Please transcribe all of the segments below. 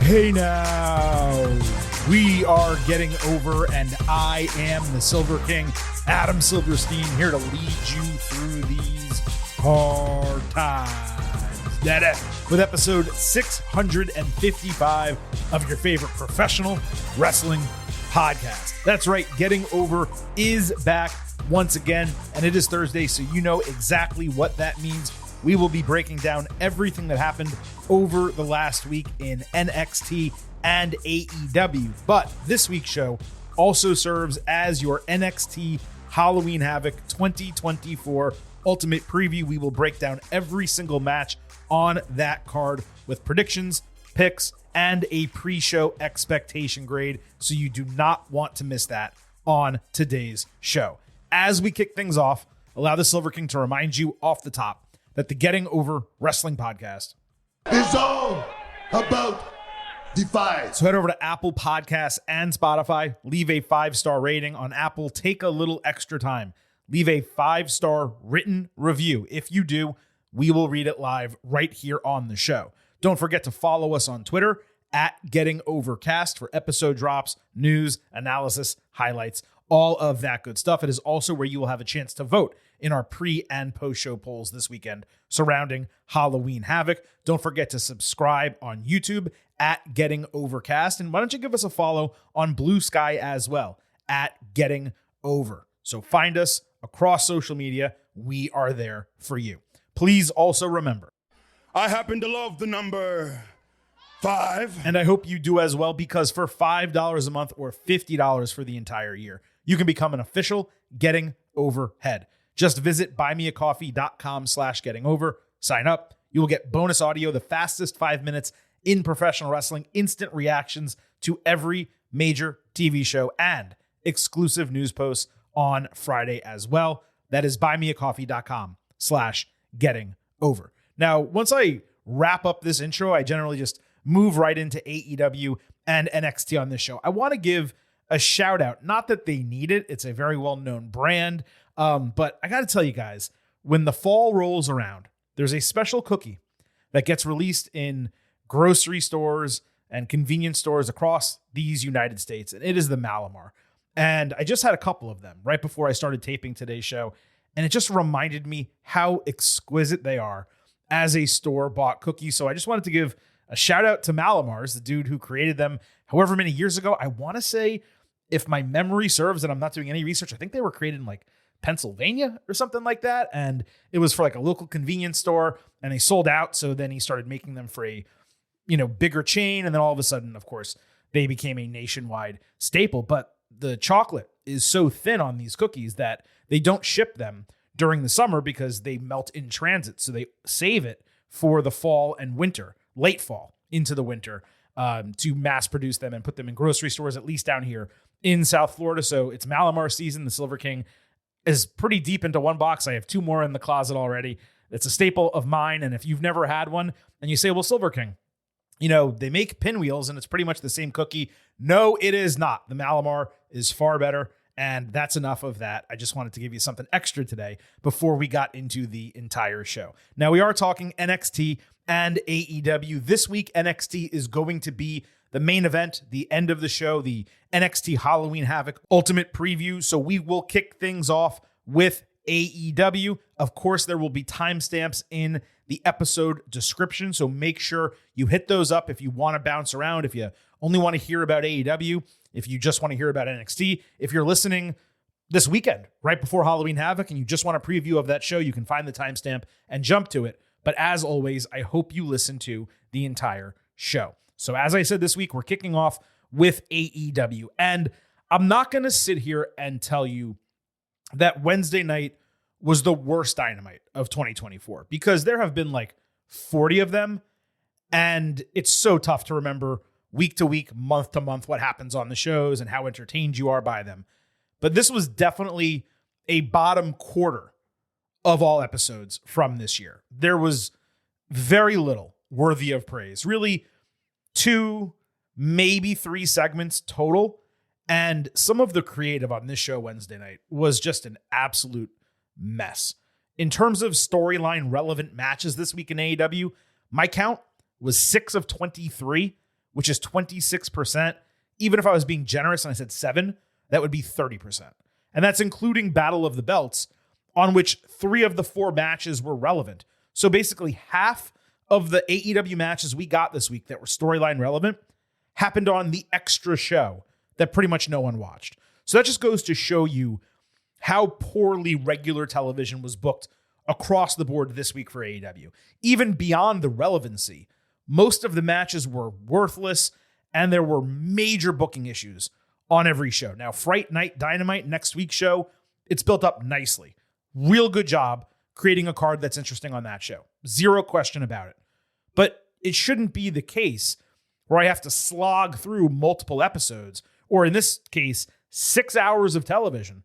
Hey now, we are getting over, and I am the Silver King, Adam Silverstein, here to lead you through these hard times. With episode 655 of your favorite professional wrestling podcast. That's right, Getting Over is back once again, and it is Thursday, so you know exactly what that means. We will be breaking down everything that happened over the last week in NXT and AEW. But this week's show also serves as your NXT Halloween Havoc 2024 Ultimate Preview. We will break down every single match on that card with predictions, picks, and a pre-show expectation grade. So you do not want to miss that on today's show. As we kick things off, allow the Silver King to remind you off the top that the Getting Over Wrestling Podcast is all about Defiance. So head over to Apple Podcasts and Spotify. Leave a 5-star rating on Apple. Take a little extra time. Leave a 5-star written review. If you do, we will read it live right here on the show. Don't forget to follow us on Twitter at Getting Overcast for episode drops, news, analysis, highlights, all of that good stuff. It is also where you will have a chance to vote in our pre- and post-show polls this weekend surrounding Halloween Havoc. Don't forget to subscribe on YouTube at Getting Overcast. And why don't you give us a follow on Blue Sky as well at Getting Over. So find us across social media. We are there for you. Please also remember, I happen to love the number 5. and I hope you do as well, because for $5 a month or $50 for the entire year, you can become an official Getting Over head. Just visit buymeacoffee.com/gettingover. Sign up. You will get bonus audio, the fastest 5 minutes in professional wrestling, instant reactions to every major TV show, and exclusive news posts on Friday as well. That is buymeacoffee.com/gettingover. Now, once I wrap up this intro, I generally just move right into AEW and NXT on this show. I want to give a shout out, not that they need it. It's a very well-known brand. But I got to tell you guys, when the fall rolls around, there's a special cookie that gets released in grocery stores and convenience stores across these United States, and it is the Malamar. And I just had a couple of them right before I started taping today's show, and it just reminded me how exquisite they are as a store-bought cookie. So I just wanted to give a shout out to Malamars, the dude who created them however many years ago. I want to say, if my memory serves and I'm not doing any research, I think they were created in like Pennsylvania or something like that. And it was for like a local convenience store, and they sold out. So then he started making them for a, bigger chain. And then all of a sudden, of course, they became a nationwide staple. But the chocolate is so thin on these cookies that they don't ship them during the summer because they melt in transit. So they save it for the fall and winter, late fall into the winter, to mass produce them and put them in grocery stores, at least down here in South Florida. So it's Malamar season. The Silver King is pretty deep into one box. I have 2 more in the closet already. It's a staple of mine. And if you've never had one and you say, well, Silver King, they make pinwheels and it's pretty much the same cookie. No, it is not. The Malamar is far better. And that's enough of that. I just wanted to give you something extra today before we got into the entire show. Now, we are talking NXT and AEW. This week, NXT is going to be the main event, the end of the show, the NXT Halloween Havoc Ultimate Preview. So we will kick things off with AEW. Of course, there will be timestamps in the episode description, so make sure you hit those up if you want to bounce around, if you only want to hear about AEW, if you just want to hear about NXT. If you're listening this weekend, right before Halloween Havoc, and you just want a preview of that show, you can find the timestamp and jump to it. But as always, I hope you listen to the entire show. So as I said, this week, we're kicking off with AEW. And I'm not going to sit here and tell you that Wednesday night was the worst Dynamite of 2024, because there have been like 40 of them. And it's so tough to remember week to week, month to month, what happens on the shows and how entertained you are by them. But this was definitely a bottom quarter of all episodes from this year. There was very little worthy of praise. Really, 2, maybe 3 segments total. And some of the creative on this show Wednesday night was just an absolute mess. In terms of storyline relevant matches this week in AEW, my count was 6 of 23, which is 26%. Even if I was being generous and I said 7, that would be 30%. And that's including Battle of the Belts, on which 3 of the 4 matches were relevant. So basically half of the AEW matches we got this week that were storyline relevant happened on the extra show that pretty much no one watched. So that just goes to show you how poorly regular television was booked across the board this week for AEW. Even beyond the relevancy, most of the matches were worthless and there were major booking issues on every show. Now, Fright Night Dynamite, next week's show, it's built up nicely. Real good job creating a card that's interesting on that show. Zero question about it. But it shouldn't be the case where I have to slog through multiple episodes, or in this case, 6 hours of television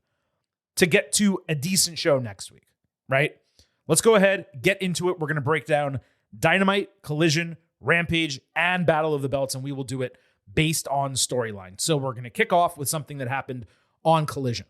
to get to a decent show next week, right? Let's go ahead, get into it. We're going to break down Dynamite, Collision, Rampage, and Battle of the Belts, and we will do it based on storyline. So we're going to kick off with something that happened on Collision.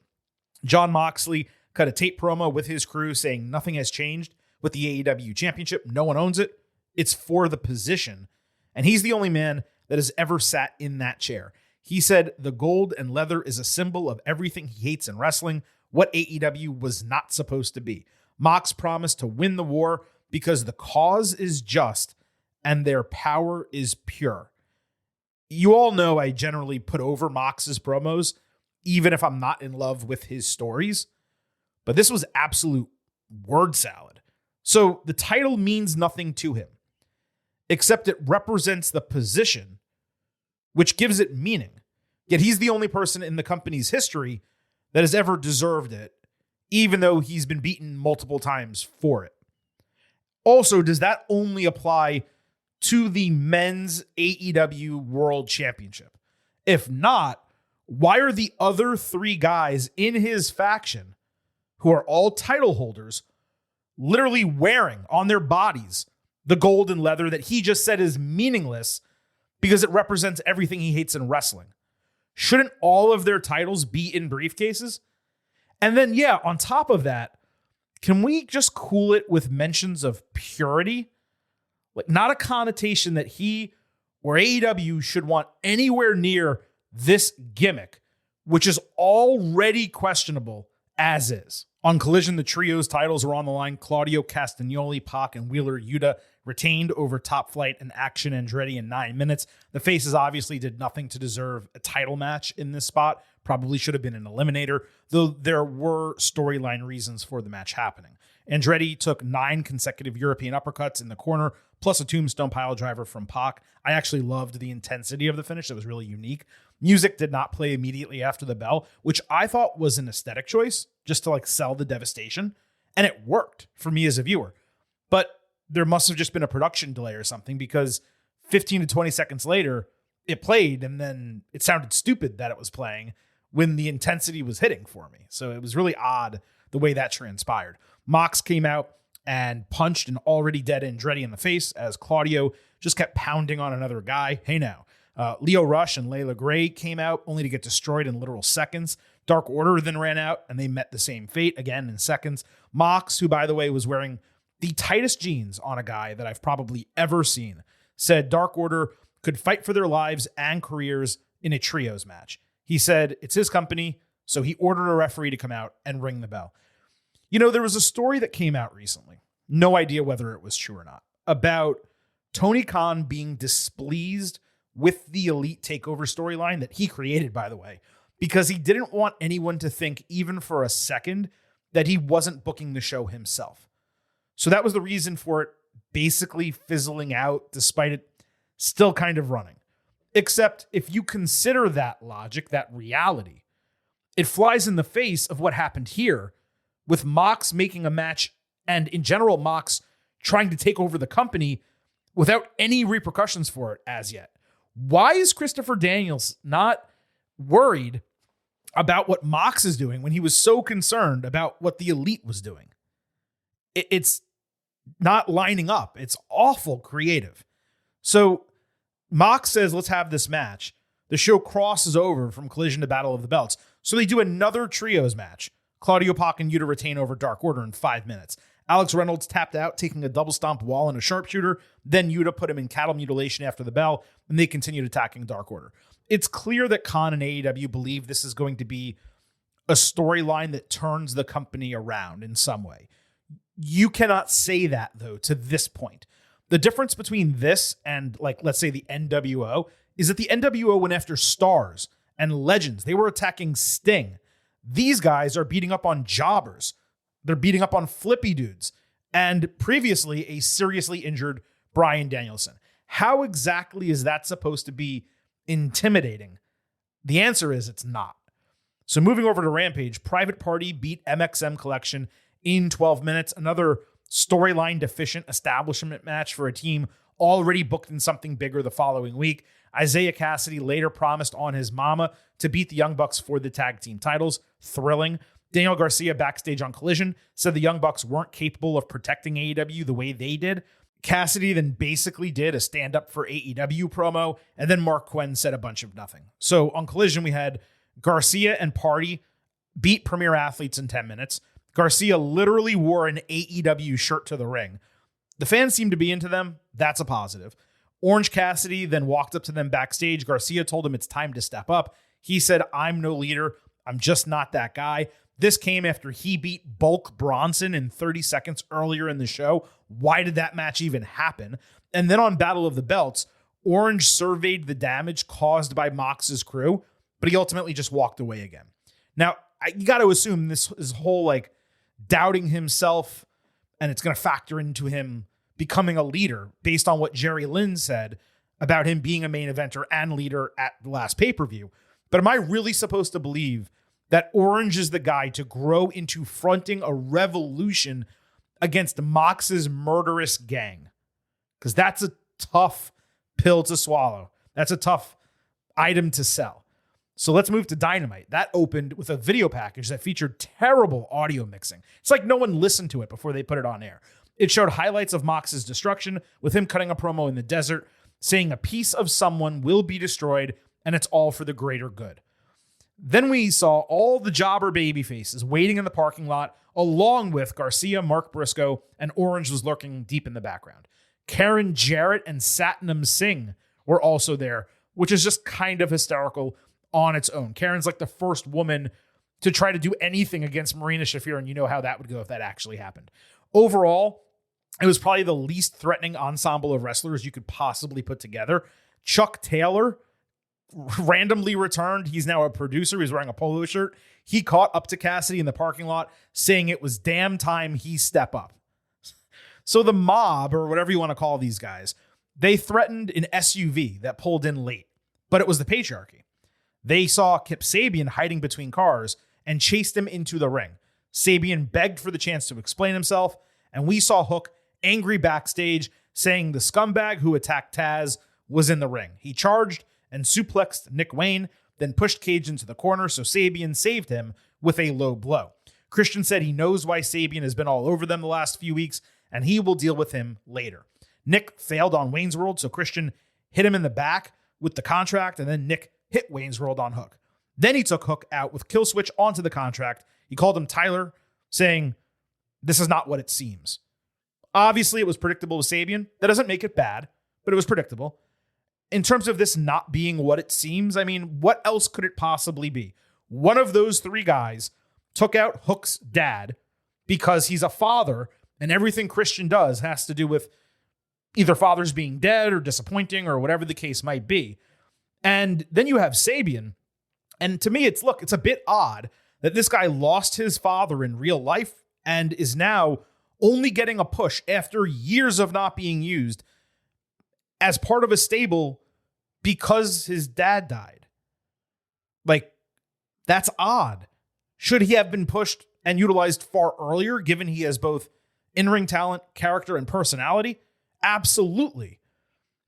Jon Moxley cut a tape promo with his crew saying nothing has changed with the AEW Championship. No one owns it. It's for the position. And he's the only man that has ever sat in that chair. He said the gold and leather is a symbol of everything he hates in wrestling, what AEW was not supposed to be. Mox promised to win the war because the cause is just and their power is pure. You all know I generally put over Mox's promos, even if I'm not in love with his stories. But this was absolute word salad. So the title means nothing to him, except it represents the position, which gives it meaning. Yet he's the only person in the company's history that has ever deserved it, even though he's been beaten multiple times for it. Also, does that only apply to the men's AEW World Championship? If not, why are the other 3 guys in his faction, who are all title holders, literally wearing on their bodies the gold and leather that he just said is meaningless because it represents everything he hates in wrestling? Shouldn't all of their titles be in briefcases? And then, yeah, on top of that, can we just cool it with mentions of purity? Like, not a connotation that he or AEW should want anywhere near this gimmick, which is already questionable as is. On Collision, the trio's titles were on the line. Claudio Castagnoli, Pac, and Wheeler Yuta retained over Top Flight and Action Andretti in 9 minutes. The faces obviously did nothing to deserve a title match in this spot. Probably should have been an eliminator, though there were storyline reasons for the match happening. Andretti took 9 consecutive European uppercuts in the corner, plus a tombstone pile driver from Pac. I actually loved the intensity of the finish. It was really unique. Music did not play immediately after the bell, which I thought was an aesthetic choice, just to sell the devastation. And it worked for me as a viewer. But there must have just been a production delay or something, because 15 to 20 seconds later, it played, and then it sounded stupid that it was playing when the intensity was hitting for me. So it was really odd the way that transpired. Mox came out and punched an already dead Andretti in the face as Claudio just kept pounding on another guy. Hey now. Leo Rush and Layla Gray came out only to get destroyed in literal seconds. Dark Order then ran out and they met the same fate again in seconds. Mox, who by the way was wearing the tightest jeans on a guy that I've probably ever seen, said Dark Order could fight for their lives and careers in a trios match. He said it's his company, so he ordered a referee to come out and ring the bell. You know, there was a story that came out recently, no idea whether it was true or not, about Tony Khan being displeased with the Elite Takeover storyline that he created, by the way, because he didn't want anyone to think, even for a second, that he wasn't booking the show himself. So that was the reason for it basically fizzling out, despite it still kind of running. Except if you consider that logic, that reality, it flies in the face of what happened here with Mox making a match and, in general, Mox trying to take over the company without any repercussions for it as yet. Why is Christopher Daniels not worried about what Mox is doing when he was so concerned about what the Elite was doing? It's not lining up. It's awful creative. So Mox says, let's have this match. The show crosses over from Collision to Battle of the Belts. So they do another trios match. Claudio, Pac, and Yuta retain over Dark Order in 5 minutes. Alex Reynolds tapped out, taking a double stomp wall and a sharpshooter. Then Yuta put him in cattle mutilation after the bell, and they continued attacking Dark Order. It's clear that Khan and AEW believe this is going to be a storyline that turns the company around in some way. You cannot say that, though, to this point. The difference between this and, like, let's say the NWO is that the NWO went after stars and legends. They were attacking Sting. These guys are beating up on jobbers. They're beating up on flippy dudes. And previously, a seriously injured Bryan Danielson. How exactly is that supposed to be intimidating? The answer is it's not. So moving over to Rampage, Private Party beat MXM Collection in 12 minutes. Another storyline deficient establishment match for a team already booked in something bigger the following week. Isaiah Cassidy later promised on his mama to beat the Young Bucks for the tag team titles. Thrilling. Daniel Garcia backstage on Collision said the Young Bucks weren't capable of protecting AEW the way they did. Cassidy then basically did a stand-up for AEW promo, and then Mark Quinn said a bunch of nothing. So on Collision, we had Garcia and Party beat Premier Athletes in 10 minutes. Garcia literally wore an AEW shirt to the ring. The fans seemed to be into them. That's a positive. Orange Cassidy then walked up to them backstage. Garcia told him it's time to step up. He said, "I'm no leader. I'm just not that guy." This came after he beat Bulk Bronson in 30 seconds earlier in the show. Why did that match even happen? And then on Battle of the Belts, Orange surveyed the damage caused by Mox's crew, but he ultimately just walked away again. Now, you got to assume this whole like doubting himself, and it's going to factor into him becoming a leader based on what Jerry Lynn said about him being a main eventer and leader at the last pay-per-view. But am I really supposed to believe that Orange is the guy to grow into fronting a revolution against Mox's murderous gang? Because that's a tough pill to swallow. That's a tough item to sell. So let's move to Dynamite. That opened with a video package that featured terrible audio mixing. It's like no one listened to it before they put it on air. It showed highlights of Mox's destruction, with him cutting a promo in the desert, saying a piece of someone will be destroyed, and it's all for the greater good. Then we saw all the jobber baby faces waiting in the parking lot, along with Garcia, Mark Briscoe, and Orange was lurking deep in the background. Karen Jarrett and Satnam Singh were also there, which is just kind of hysterical on its own. Karen's like the first woman to try to do anything against Marina Shafir, and you know how that would go if that actually happened. Overall, it was probably the least threatening ensemble of wrestlers you could possibly put together. Chuck Taylor randomly returned. He's now a producer. He's wearing a polo shirt. He caught up to Cassidy in the parking lot, saying it was damn time he step up. So the mob, or whatever you want to call these guys, they threatened an SUV that pulled in late, but it was the patriarchy. They saw Kip Sabian hiding between cars and chased him into the ring. Sabian begged for the chance to explain himself, and we saw Hook angry backstage, saying the scumbag who attacked Taz was in the ring. He charged and suplexed Nick Wayne, then pushed Cage into the corner, so Sabian saved him with a low blow. Christian said he knows why Sabian has been all over them the last few weeks, and he will deal with him later. Nick failed on Wayne's World, so Christian hit him in the back with the contract, and then Nick hit Wayne's World on Hook. Then he took Hook out with Kill Switch onto the contract. He called him Tyler, saying, "This is not what it seems." Obviously, it was predictable with Sabian. That doesn't make it bad, but it was predictable. In terms of this not being what it seems, I mean, what else could it possibly be? One of those three guys took out Hook's dad because he's a father, and everything Christian does has to do with either fathers being dead or disappointing or whatever the case might be. And then you have Sabian. And to me, it's a bit odd that this guy lost his father in real life and is now only getting a push after years of not being used as part of a stable because his dad died. Like, that's odd. Should he have been pushed and utilized far earlier, given he has both in-ring talent, character, and personality? Absolutely.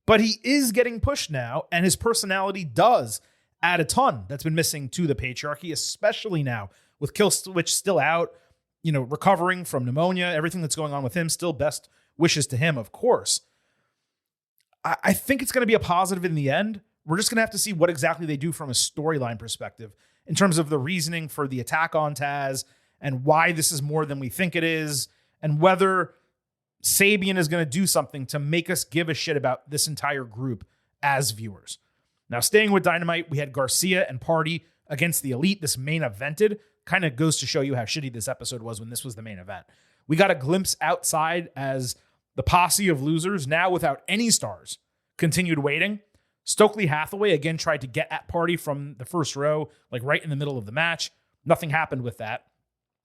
But he is getting pushed now, and his personality does add a ton that's been missing to the patriarchy, especially now with Kill Switch still out, recovering from pneumonia, everything that's going on with him. Still best wishes to him, of course. I think it's going to be a positive in the end. We're just going to have to see what exactly they do from a storyline perspective in terms of the reasoning for the attack on Taz and why this is more than we think it is and whether Sabian is going to do something to make us give a shit about this entire group as viewers. Now, staying with Dynamite, we had Garcia and Party against the Elite. This main evented. Kind of goes to show you how shitty this episode was when this was the main event. We got a glimpse outside as the posse of losers, now without any stars, continued waiting. Stokely Hathaway again tried to get at Party from the first row, like right in the middle of the match. Nothing happened with that.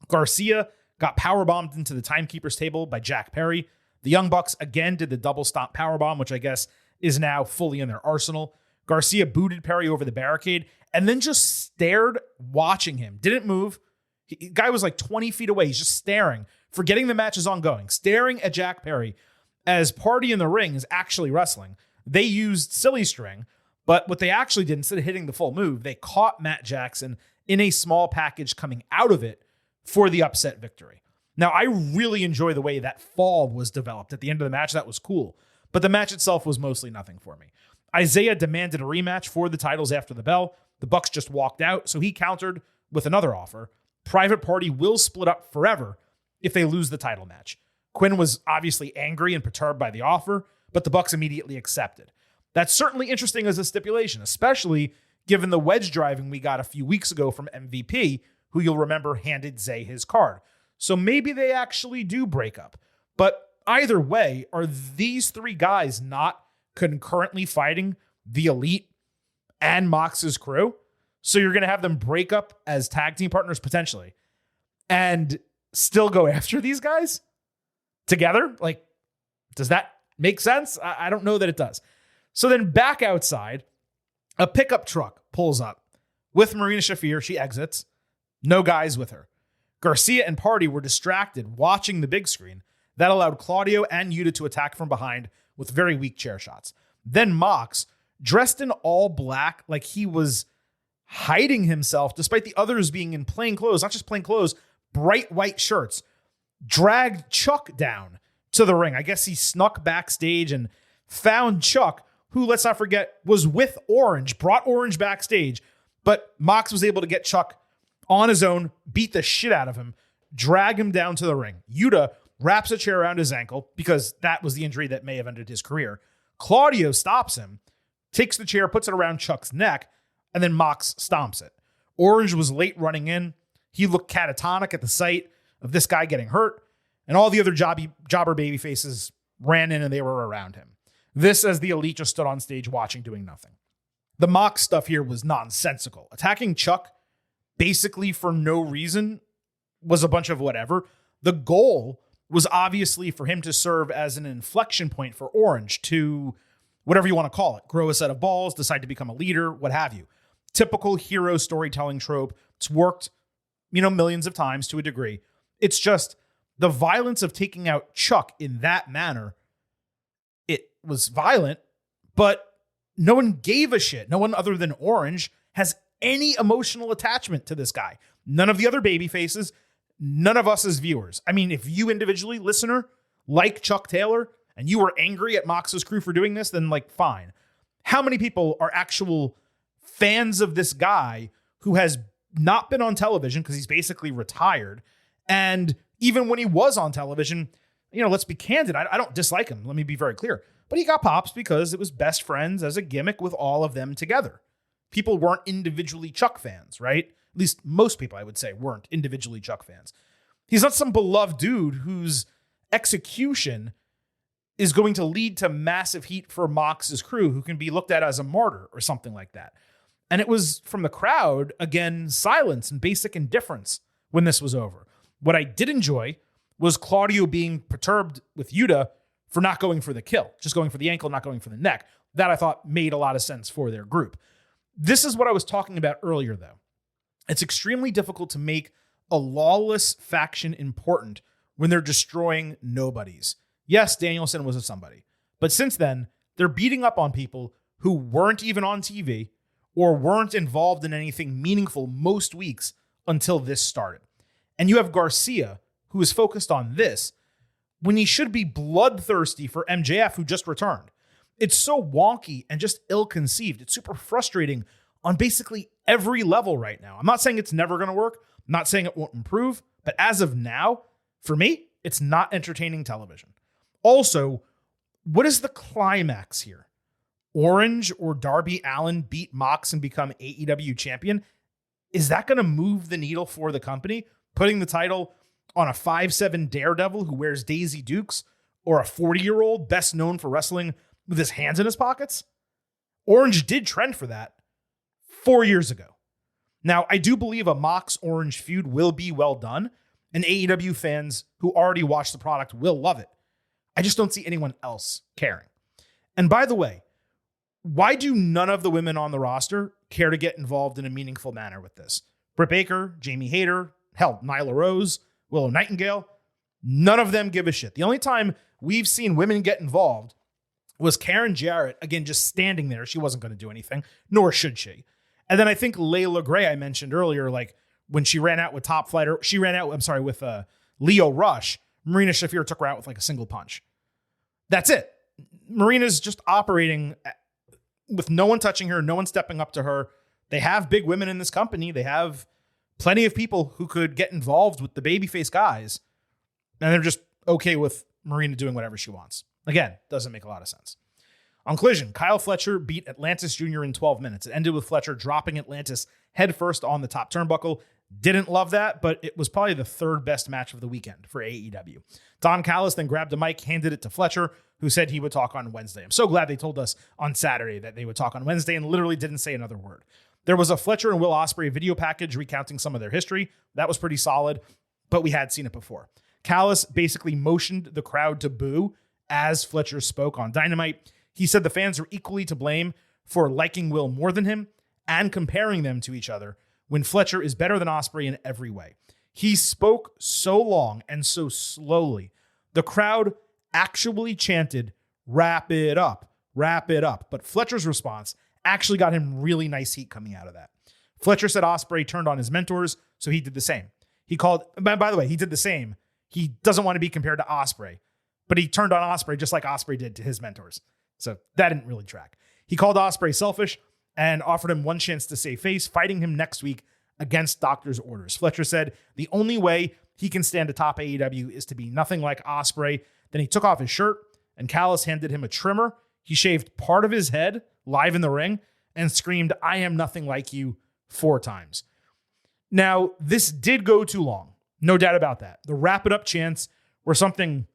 Garcia got powerbombed into the timekeeper's table by Jack Perry. The Young Bucks again did the double stomp powerbomb, which I guess is now fully in their arsenal. Garcia booted Perry over the barricade and then just stared watching him. Didn't move. The guy was like 20 feet away. He's just staring, forgetting the match is ongoing, staring at Jack Perry as Party in the ring is actually wrestling. They used silly string, but what they actually did, instead of hitting the full move, they caught Matt Jackson in a small package coming out of it for the upset victory. Now, I really enjoy the way that fall was developed at the end of the match. That was cool. But the match itself was mostly nothing for me. Isaiah demanded a rematch for the titles after the bell. The Bucks just walked out, so he countered with another offer. Private Party will split up forever if they lose the title match. Quinn was obviously angry and perturbed by the offer, but the Bucks immediately accepted. That's certainly interesting as a stipulation, especially given the wedge driving we got a few weeks ago from MVP, who you'll remember handed Zay his card. So maybe they actually do break up. But either way, are these three guys not concurrently fighting the Elite and Mox's crew? So you're going to have them break up as tag team partners potentially and still go after these guys together? Like, does that make sense? I don't know that it does. So then back outside, a pickup truck pulls up with Marina Shafir. She exits. No guys with her. Garcia and Party were distracted watching the big screen. That allowed Claudio and Yuta to attack from behind with very weak chair shots. Then Mox, dressed in all black like he was hiding himself despite the others being in plain clothes, not just plain clothes, bright white shirts, dragged Chuck down to the ring. I guess he snuck backstage and found Chuck, who, let's not forget, was with Orange, brought Orange backstage, but Mox was able to get Chuck on his own, beat the shit out of him, drag him down to the ring. Yuta wraps a chair around his ankle because that was the injury that may have ended his career. Claudio stops him, takes the chair, puts it around Chuck's neck, and then Mox stomps it. Orange was late running in. He looked catatonic at the sight of this guy getting hurt, and all the other jobber baby faces ran in and they were around him. This as the Elite just stood on stage watching, doing nothing. The Mox stuff here was nonsensical. Attacking Chuck basically for no reason was a bunch of whatever. The goal was obviously for him to serve as an inflection point for Orange to, whatever you want to call it, grow a set of balls, decide to become a leader, what have you. Typical hero storytelling trope. It's worked, millions of times to a degree. It's just the violence of taking out Chuck in that manner. It was violent, but no one gave a shit. No one other than Orange has any emotional attachment to this guy. None of the other baby faces, none of us as viewers. I mean, if you individually, listener, like Chuck Taylor, and you were angry at Mox's crew for doing this, then fine. How many people are actual fans of this guy who has not been on television because he's basically retired? And even when he was on television, let's be candid. I don't dislike him. Let me be very clear. But he got pops because it was best friends as a gimmick with all of them together. People weren't individually Chuck fans, right? At least most people, I would say, weren't individually Chuck fans. He's not some beloved dude whose execution is going to lead to massive heat for Mox's crew, who can be looked at as a martyr or something like that. And it was from the crowd, again, silence and basic indifference when this was over. What I did enjoy was Claudio being perturbed with Yuta for not going for the kill, just going for the ankle, not going for the neck. That I thought made a lot of sense for their group. This is what I was talking about earlier, though. It's extremely difficult to make a lawless faction important when they're destroying nobodies. Yes, Danielson was a somebody, but since then, they're beating up on people who weren't even on TV or weren't involved in anything meaningful most weeks until this started. And you have Garcia, who is focused on this, when he should be bloodthirsty for MJF, who just returned. It's so wonky and just ill-conceived. It's super frustrating on basically every level right now. I'm not saying it's never going to work. I'm not saying it won't improve. But as of now, for me, It's not entertaining television. Also, what is the climax here? Orange or Darby Allin beat Mox and become AEW champion? Is that going to move the needle for the company? Putting the title on a 5'7" daredevil who wears Daisy Dukes, or a 40-year-old best known for wrestling with his hands in his pockets? Orange did trend for that 4 years ago. Now, I do believe a Mox Orange feud will be well done, and AEW fans who already watch the product will love it. I just don't see anyone else caring. And by the way, why do none of the women on the roster care to get involved in a meaningful manner with this? Britt Baker, Jamie Hayter, hell, Nyla Rose, Willow Nightingale, none of them give a shit. The only time we've seen women get involved was Karen Jarrett, again, just standing there. She wasn't going to do anything, nor should she. And then I think Layla Gray, I mentioned earlier, like when she ran out with Top Flight, or she ran out, with Leo Rush, Marina Shafir took her out with like a single punch. That's it. Marina's just operating with no one touching her, no one stepping up to her. They have big women in this company. They have plenty of people who could get involved with the babyface guys, and they're just okay with Marina doing whatever she wants. Again, doesn't make a lot of sense. On Collision, Kyle Fletcher beat Atlantis Jr. in 12 minutes. It ended with Fletcher dropping Atlantis headfirst on the top turnbuckle. Didn't love that, but it was probably the third best match of the weekend for AEW. Don Callis then grabbed the mic, handed it to Fletcher, who said he would talk on Wednesday. I'm so glad they told us on Saturday that they would talk on Wednesday and literally didn't say another word. There was a Fletcher and Will Ospreay video package recounting some of their history. That was pretty solid, but we had seen it before. Callis basically motioned the crowd to boo as Fletcher spoke on Dynamite. He said the fans are equally to blame for liking Will more than him and comparing them to each other when Fletcher is better than Ospreay in every way. He spoke so long and so slowly. The crowd actually chanted, "Wrap it up, wrap it up." But Fletcher's response actually got him really nice heat coming out of that. Fletcher said Ospreay turned on his mentors, so he did the same. He called, by the way, he did the same. He doesn't want to be compared to Ospreay, but he turned on Ospreay just like Ospreay did to his mentors. So that didn't really track. He called Ospreay selfish and offered him one chance to save face, fighting him next week against doctor's orders. Fletcher said the only way he can stand atop AEW is to be nothing like Ospreay. Then he took off his shirt, and Callis handed him a trimmer. He shaved part of his head live in the ring and screamed, "I am nothing like you," 4 times. Now, this did go too long. No doubt about that. The wrap it up chants were something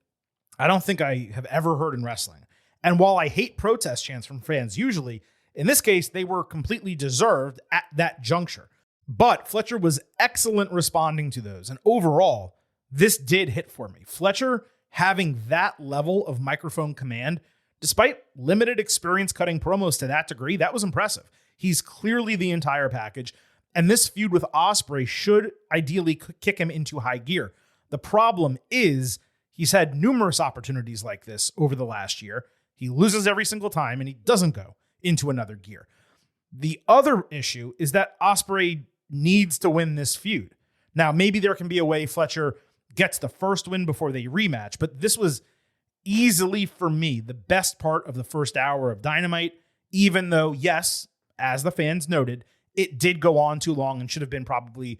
I don't think I have ever heard in wrestling. And while I hate protest chants from fans usually, in this case, they were completely deserved at that juncture. But Fletcher was excellent responding to those. And overall, this did hit for me. Fletcher having that level of microphone command, despite limited experience cutting promos to that degree, that was impressive. He's clearly the entire package. And this feud with Ospreay should ideally kick him into high gear. The problem is he's had numerous opportunities like this over the last year. He loses every single time, and he doesn't go into another gear. The other issue is that Ospreay needs to win this feud. Now, maybe there can be a way Fletcher gets the first win before they rematch, but this was easily, for me, the best part of the first hour of Dynamite, even though, yes, as the fans noted, it did go on too long and should have been probably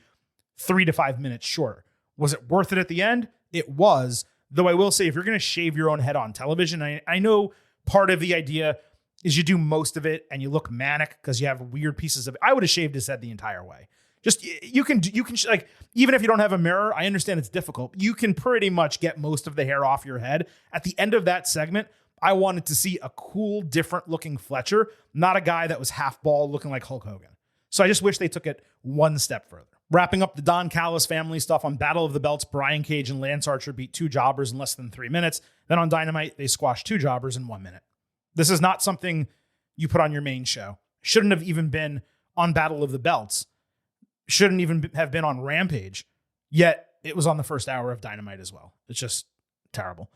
3 to 5 minutes shorter. Was it worth it at the end? It was, though I will say, if you're going to shave your own head on television, I know part of the idea is you do most of it and you look manic because you have weird pieces of it. I would have shaved his head the entire way. Just, you can like, even if you don't have a mirror, I understand it's difficult. You can pretty much get most of the hair off your head. At the end of that segment, I wanted to see a cool, different looking Fletcher, not a guy that was half bald looking like Hulk Hogan. So I just wish they took it one step further. Wrapping up the Don Callis family stuff on Battle of the Belts, Brian Cage and Lance Archer beat 2 jobbers in less than 3 minutes. Then on Dynamite, they squashed 2 jobbers in 1 minute. This is not something you put on your main show. Shouldn't have even been on Battle of the Belts. Shouldn't even have been on Rampage. Yet it was on the first hour of Dynamite as well. It's just terrible.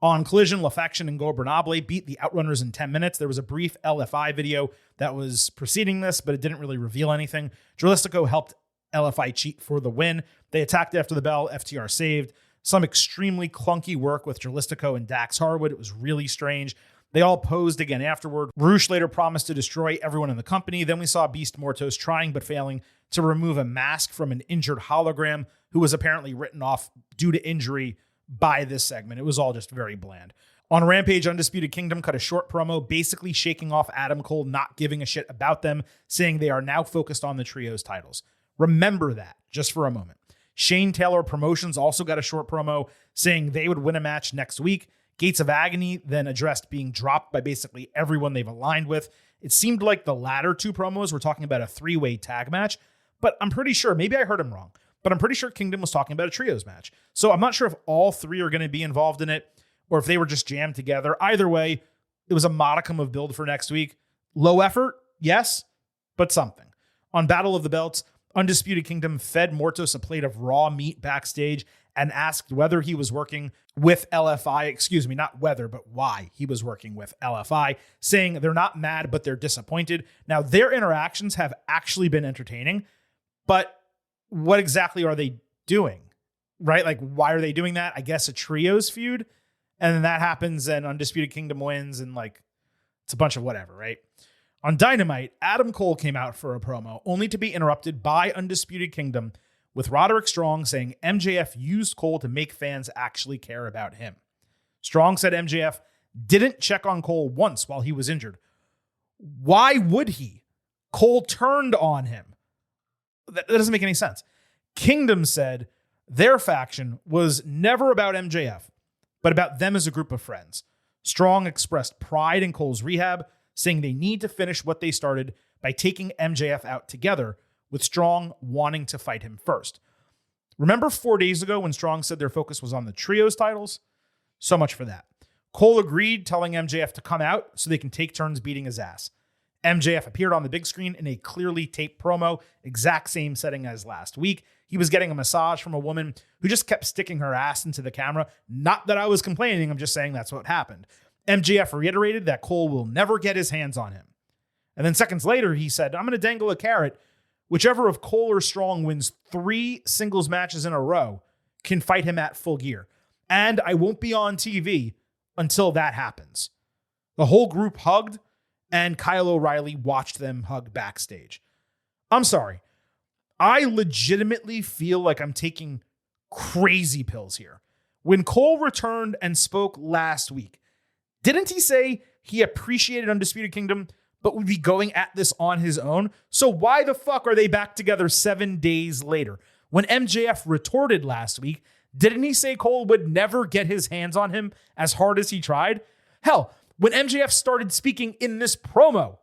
On Collision, LaFaction and Gobernable beat the Outrunners in 10 minutes. There was a brief LFI video that was preceding this, but it didn't really reveal anything. Dralistico helped LFI cheat for the win. They attacked after the bell. FTR saved. Some extremely clunky work with Dralistico and Dax Harwood. It was really strange. They all posed again afterward. Roosh later promised to destroy everyone in the company. Then we saw Beast Mortos trying but failing to remove a mask from an injured hologram who was apparently written off due to injury by this segment. It was all just very bland. On Rampage, Undisputed Kingdom cut a short promo, basically shaking off Adam Cole, not giving a shit about them, saying they are now focused on the trios titles. Remember that, just for a moment. Shane Taylor Promotions also got a short promo, saying they would win a match next week. Gates of Agony then addressed being dropped by basically everyone they've aligned with. It seemed like the latter two promos were talking about a three-way tag match, but I'm pretty sure, maybe I heard him wrong, but I'm pretty sure Kingdom was talking about a trios match. So I'm not sure if all three are going to be involved in it, or if they were just jammed together. Either way, it was a modicum of build for next week. Low effort, yes, but something. On Battle of the Belts, Undisputed Kingdom fed Mortos a plate of raw meat backstage and asked whether he was working with LFI, excuse me, not whether, but why he was working with LFI, saying they're not mad, but they're disappointed. Now, their interactions have actually been entertaining, but what exactly are they doing, right? Like, why are they doing that? I guess a trios feud. And then that happens and Undisputed Kingdom wins and like, it's a bunch of whatever, right? On Dynamite, Adam Cole came out for a promo only to be interrupted by Undisputed Kingdom with Roderick Strong saying MJF used Cole to make fans actually care about him. Strong said MJF didn't check on Cole once while he was injured. Why would he? Cole turned on him. That doesn't make any sense. Kingdom said their faction was never about MJF, but about them as a group of friends. Strong expressed pride in Cole's rehab, saying they need to finish what they started by taking MJF out together, with Strong wanting to fight him first. Remember 4 days ago when Strong said their focus was on the trios titles? So much for that. Cole agreed, telling MJF to come out so they can take turns beating his ass. MJF appeared on the big screen in a clearly taped promo, exact same setting as last week. He was getting a massage from a woman who just kept sticking her ass into the camera. Not that I was complaining, I'm just saying that's what happened. MJF reiterated that Cole will never get his hands on him. And then seconds later, he said, I'm going to dangle a carrot. Whichever of Cole or Strong wins 3 singles matches in a row can fight him at Full Gear. And I won't be on TV until that happens. The whole group hugged, and Kyle O'Reilly watched them hug backstage. I'm sorry. I legitimately feel like I'm taking crazy pills here. When Cole returned and spoke last week, didn't he say he appreciated Undisputed Kingdom, but would be going at this on his own? So why the fuck are they back together 7 days later? When MJF retorted last week, didn't he say Cole would never get his hands on him as hard as he tried? Hell, when MJF started speaking in this promo,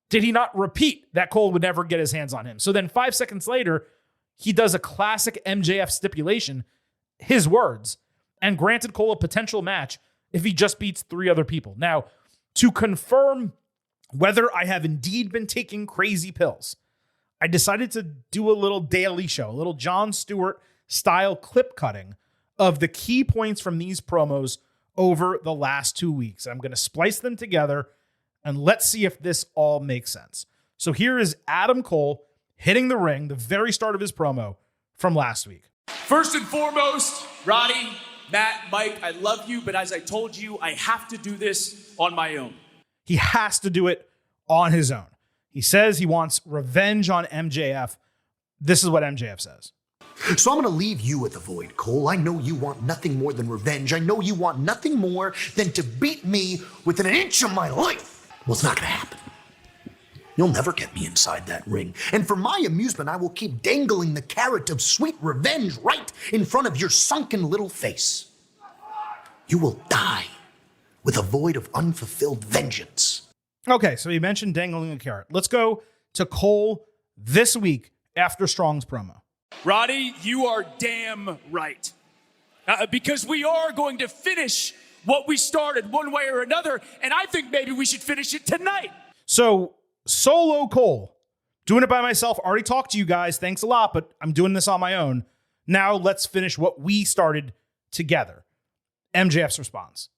did he not repeat that Cole would never get his hands on him? So then 5 seconds later, he does a classic MJF stipulation, his words, and granted Cole a potential match if he just beats 3 other people. Now, to confirm whether I have indeed been taking crazy pills, I decided to do a little daily show, a little Jon Stewart style clip cutting of the key points from these promos over the last 2 weeks. I'm going to splice them together and let's see if this all makes sense. So here is Adam Cole hitting the ring, the very start of his promo from last week. First and foremost, Roddy, Matt, Mike, I love you, but as I told you, I have to do this on my own. He has to do it on his own. He says he wants revenge on MJF. This is what MJF says. So I'm going to leave you at the Void, Cole. I know you want nothing more than revenge. I know you want nothing more than to beat me within an inch of my life. Well, it's not going to happen. You'll never get me inside that ring. And for my amusement, I will keep dangling the carrot of sweet revenge right in front of your sunken little face. You will die with a void of unfulfilled vengeance. Okay, so he mentioned dangling a carrot. Let's go to Cole this week after Strong's promo. Roddy, you are damn right. Because we are going to finish what we started one way or another, and I think maybe we should finish it tonight. So, solo Cole, doing it by myself. Already talked to you guys. Thanks a lot, but I'm doing this on my own. Now let's finish what we started together. MJF's response.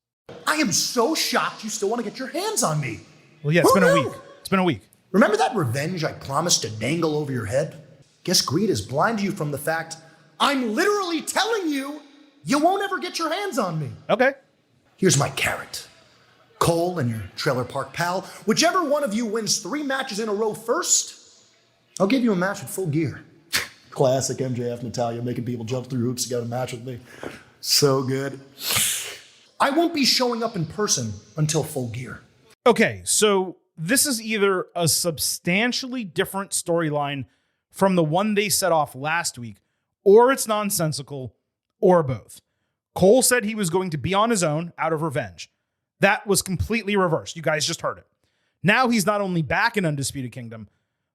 I am so shocked you still want to get your hands on me. Well, yeah, it's been a week. It's been a week. Remember that revenge I promised to dangle over your head? Guess greed has blinded you from the fact I'm literally telling you you won't ever get your hands on me. Okay. Here's my carrot. Cole and your trailer park pal, whichever one of you wins 3 matches in a row first, I'll give you a match at Full Gear. Classic MJF Natalia making people jump through hoops to get a match with me. So good. I won't be showing up in person until Full Gear. Okay, so this is either a substantially different storyline from the one they set off last week, or it's nonsensical, or both. Cole said he was going to be on his own out of revenge. That was completely reversed. You guys just heard it. Now he's not only back in Undisputed Kingdom,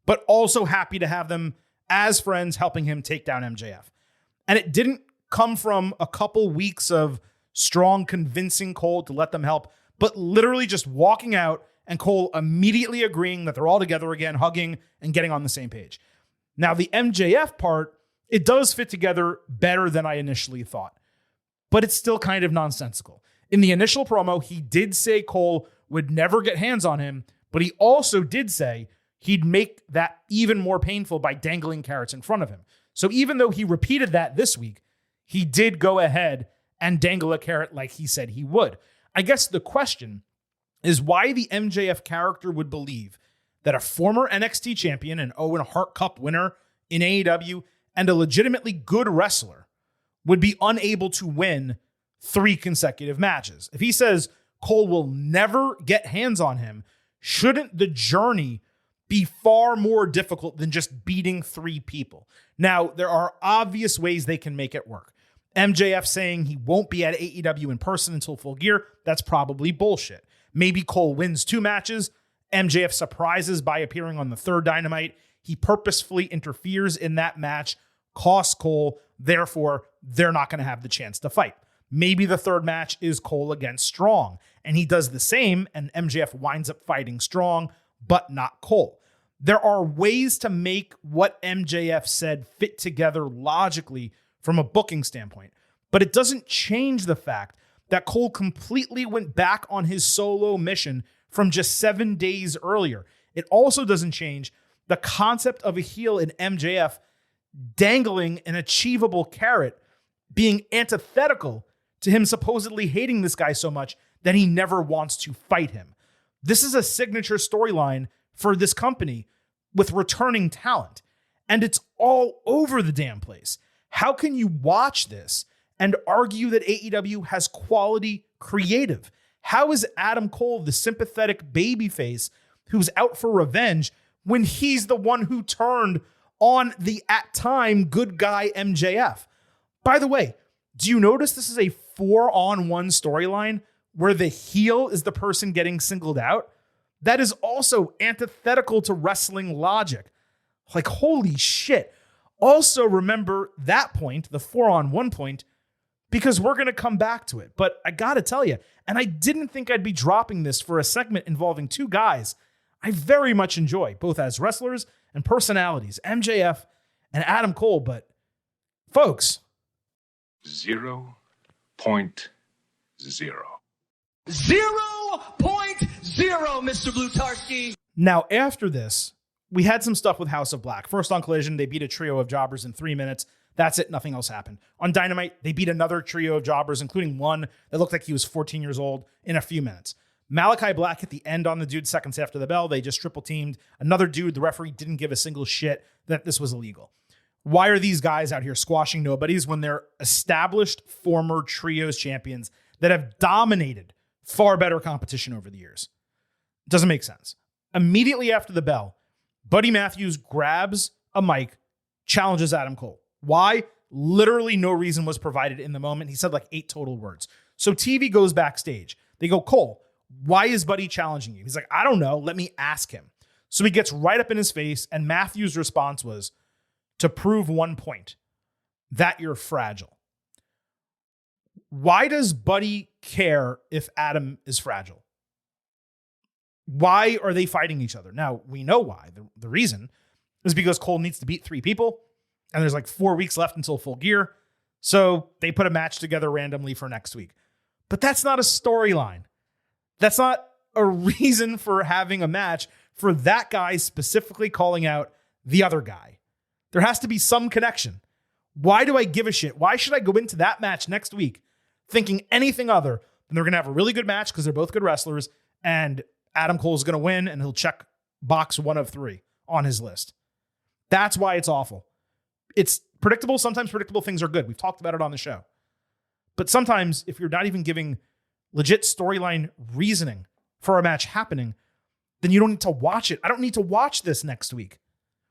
but also happy to have them as friends helping him take down MJF. And it didn't come from a couple weeks of strong convincing Cole to let them help, but literally just walking out and Cole immediately agreeing that they're all together again, hugging and getting on the same page. Now, the MJF part, it does fit together better than I initially thought, but it's still kind of nonsensical. In the initial promo, he did say Cole would never get hands on him, but he also did say he'd make that even more painful by dangling carrots in front of him. So even though he repeated that this week, he did go ahead and dangle a carrot like he said he would. I guess the question is why the MJF character would believe that a former NXT champion, an Owen Hart Cup winner in AEW, and a legitimately good wrestler would be unable to win 3 consecutive matches. If he says Cole will never get hands on him, shouldn't the journey be far more difficult than just beating 3 people? Now, there are obvious ways they can make it work. MJF saying he won't be at AEW in person until Full Gear, that's probably bullshit. Maybe Cole wins 2 matches. MJF surprises by appearing on the 3rd Dynamite. He purposefully interferes in that match, costs Cole, therefore they're not going to have the chance to fight. Maybe the 3rd match is Cole against Strong, and he does the same, and MJF winds up fighting Strong, but not Cole. There are ways to make what MJF said fit together logically from a booking standpoint, but it doesn't change the fact that Cole completely went back on his solo mission from just 7 days earlier. It also doesn't change the concept of a heel in MJF dangling an achievable carrot being antithetical to him supposedly hating this guy so much that he never wants to fight him. This is a signature storyline for this company with returning talent, and it's all over the damn place. How can you watch this and argue that AEW has quality creative? How is Adam Cole the sympathetic babyface who's out for revenge when he's the one who turned on the at-time good guy MJF? By the way, do you notice this is a 4-on-1 storyline where the heel is the person getting singled out? That is also antithetical to wrestling logic. Like, holy shit. Also remember that point, the 4-on-1 point, because we're going to come back to it. But I got to tell you, and I didn't think I'd be dropping this for a segment involving 2 guys I very much enjoy, both as wrestlers and personalities, MJF and Adam Cole. But folks, 0.0. 0.0, Mr. Blutarski. now after this, we had some stuff with House of Black. First on Collision, they beat a trio of jobbers in 3 minutes. That's it. Nothing else happened. On Dynamite, they beat another trio of jobbers, including one that looked like he was 14 years old, in a few minutes. Malachi Black at the end on the dude seconds after the bell. They just triple teamed another dude. The referee didn't give a single shit that this was illegal. Why are these guys out here squashing nobodies when they're established former trios champions that have dominated far better competition over the years? Doesn't make sense. Immediately after the bell, Buddy Matthews grabs a mic, challenges Adam Cole. Why? Literally no reason was provided in the moment. He said like 8 total words. So TV goes backstage. They go, Cole, why is Buddy challenging you? He's like, I don't know. Let me ask him. So he gets right up in his face, and Matthews' response was to prove 1 point, that you're fragile. Why does Buddy care if Adam is fragile? Why are they fighting each other? Now, we know why. The reason is because Cole needs to beat 3 people, and there's like 4 weeks left until Full Gear. So they put a match together randomly for next week. But that's not a storyline. That's not a reason for having a match for that guy specifically calling out the other guy. There has to be some connection. Why do I give a shit? Why should I go into that match next week thinking anything other than they're going to have a really good match because they're both good wrestlers and Adam Cole is going to win and he'll check box 1 of 3 on his list? That's why it's awful. It's predictable. Sometimes predictable things are good. We've talked about it on the show. But sometimes if you're not even giving legit storyline reasoning for a match happening, then you don't need to watch it. I don't need to watch this next week.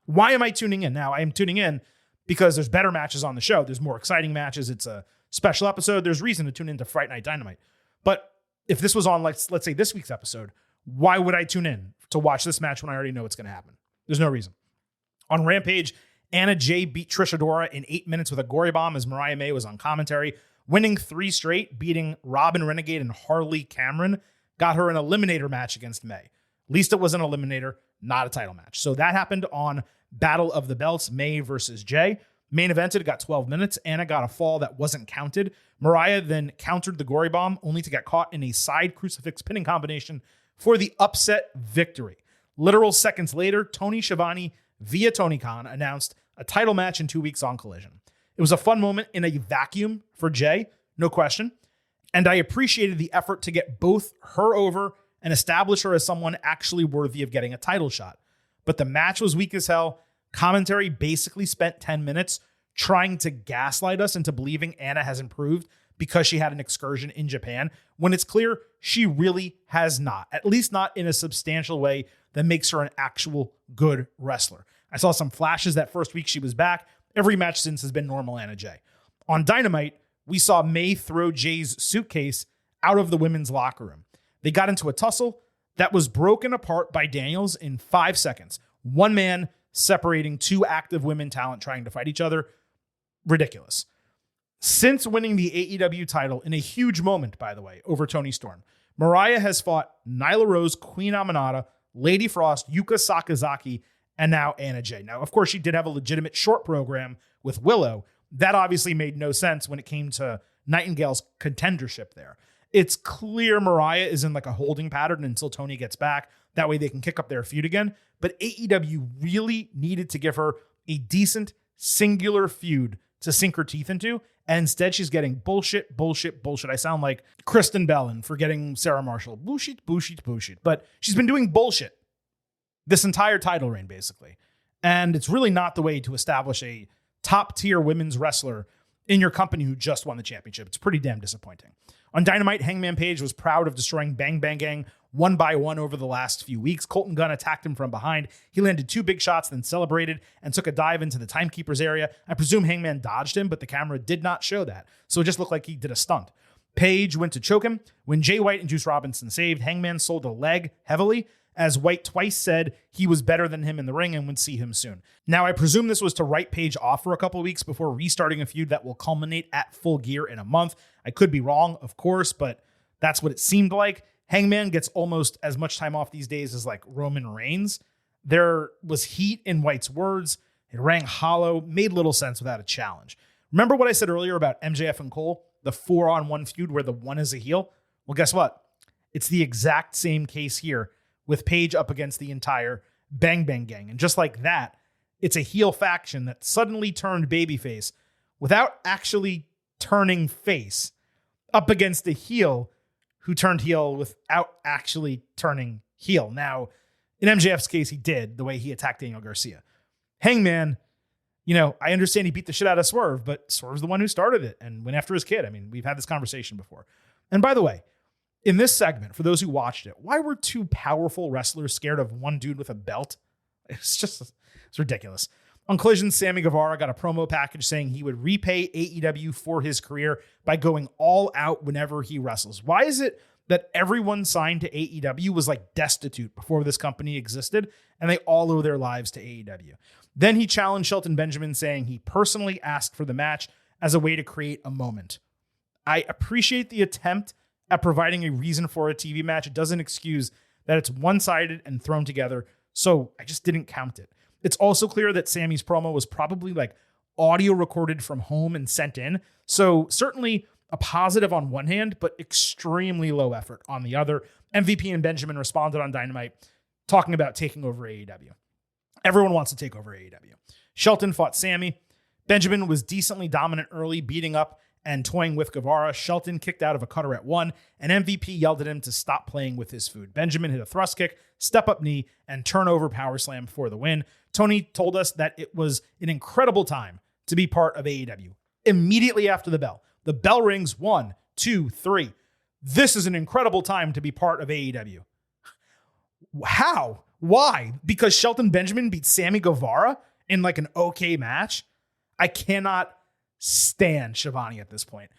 Why am I tuning in? Now, I am tuning in because there's better matches on the show. There's more exciting matches. It's a special episode. There's reason to tune into Fright Night Dynamite. But if this was on, like, let's say this week's episode, why would I tune in to watch this match when I already know it's going to happen? There's no reason. On Rampage, Anna Jay beat Trish Adora in 8 minutes with a gory bomb as Mariah May was on commentary. Winning 3 straight, beating Robin Renegade and Harley Cameron, got her an eliminator match against May. At least it was an eliminator, not a title match. So that happened on Battle of the Belts, May versus Jay. Main evented, got 12 minutes. Anna got a fall that wasn't counted. Mariah then countered the gory bomb, only to get caught in a side crucifix pinning combination for the upset victory. Literal seconds later, Tony Schiavone via Tony Khan announced a title match in 2 weeks on Collision. It was a fun moment in a vacuum for Jay, no question. And I appreciated the effort to get both her over and establish her as someone actually worthy of getting a title shot. But the match was weak as hell. Commentary basically spent 10 minutes trying to gaslight us into believing Anna has improved because she had an excursion in Japan, when it's clear she really has not, at least not in a substantial way that makes her an actual good wrestler. I saw some flashes that first week she was back. Every match since has been normal Anna Jay. On Dynamite, we saw May throw Jay's suitcase out of the women's locker room. They got into a tussle that was broken apart by Daniels in 5 seconds. One man separating 2 active women talent trying to fight each other. Ridiculous. Since winning the AEW title in a huge moment, by the way, over Toni Storm, Mariah has fought Nyla Rose, Queen Aminata, Lady Frost, Yuka Sakazaki, and now Anna Jay. Now, of course, she did have a legitimate short program with Willow. That obviously made no sense when it came to Nightingale's contendership there. It's clear Mariah is in like a holding pattern until Tony gets back. That way they can kick up their feud again. But AEW really needed to give her a decent, singular feud to sink her teeth into. And instead, she's getting bullshit. I sound like Kristen Bell and forgetting Sarah Marshall. Bullshit. But she's been doing bullshit this entire title reign, basically. And it's really not the way to establish a top-tier women's wrestler in your company who just won the championship. It's pretty damn disappointing. On Dynamite, Hangman Page was proud of destroying Bang Bang Gang one by one over the last few weeks. Colton Gunn attacked him from behind. He landed 2 big shots, then celebrated and took a dive into the timekeeper's area. I presume Hangman dodged him, but the camera did not show that. So it just looked like he did a stunt. Page went to choke him. When Jay White and Juice Robinson saved, Hangman sold a leg heavily, as White twice said he was better than him in the ring and would see him soon. Now, I presume this was to write Page off for a couple of weeks before restarting a feud that will culminate at Full Gear in a month. I could be wrong, of course, but that's what it seemed like. Hangman gets almost as much time off these days as like Roman Reigns. There was heat in White's words. It rang hollow, made little sense without a challenge. Remember what I said earlier about MJF and Cole, the 4-on-1 feud where the one is a heel? Well, guess what? It's the exact same case here with Page up against the entire Bang Bang Gang. And just like that, it's a heel faction that suddenly turned babyface without actually turning face up against a heel who turned heel without actually turning heel. Now, in MJF's case, he did, the way he attacked Daniel Garcia. Hangman, I understand he beat the shit out of Swerve, but Swerve's the one who started it and went after his kid. I mean, we've had this conversation before. And by the way, in this segment, for those who watched it, why were 2 powerful wrestlers scared of one dude with a belt? It's ridiculous. On Collision, Sammy Guevara got a promo package saying he would repay AEW for his career by going all out whenever he wrestles. Why is it that everyone signed to AEW was like destitute before this company existed, and they all owe their lives to AEW? Then he challenged Shelton Benjamin, saying he personally asked for the match as a way to create a moment. I appreciate the attempt at providing a reason for a TV match. It doesn't excuse that it's one-sided and thrown together, so I just didn't count it. It's also clear that Sammy's promo was probably like audio recorded from home and sent in, so certainly a positive on one hand, but extremely low effort on the other. MVP and Benjamin responded on Dynamite, talking about taking over AEW. Everyone wants to take over AEW. Shelton fought Sammy. Benjamin was decently dominant early, beating up and toying with Guevara. Shelton kicked out of a cutter at 1, and MVP yelled at him to stop playing with his food. Benjamin hit a thrust kick, step-up knee, and turnover power slam for the win. Tony told us that it was an incredible time to be part of AEW. Immediately after the bell, The bell rings. 1, 2, 3. This is an incredible time to be part of AEW. How? Why? Because Shelton Benjamin beat Sammy Guevara in like an okay match? I cannot stand Shivani at this point.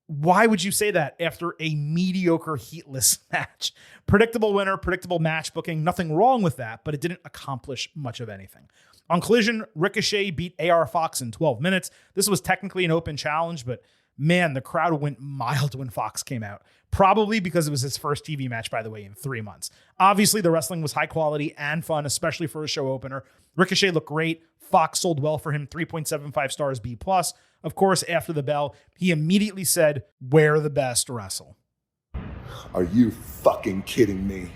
Why would you say that after a mediocre heatless match? Predictable winner, predictable match booking, nothing wrong with that, but it didn't accomplish much of anything. On Collision, Ricochet beat AR Fox in 12 minutes. This was technically an open challenge, but man, the crowd went mild when Fox came out. Probably because it was his first TV match, by the way, in 3 months. Obviously, the wrestling was high quality and fun, especially for a show opener. Ricochet looked great. Fox sold well for him, 3.75 stars B+. Of course, after the bell, he immediately said, "We're the best wrestle." Are you fucking kidding me?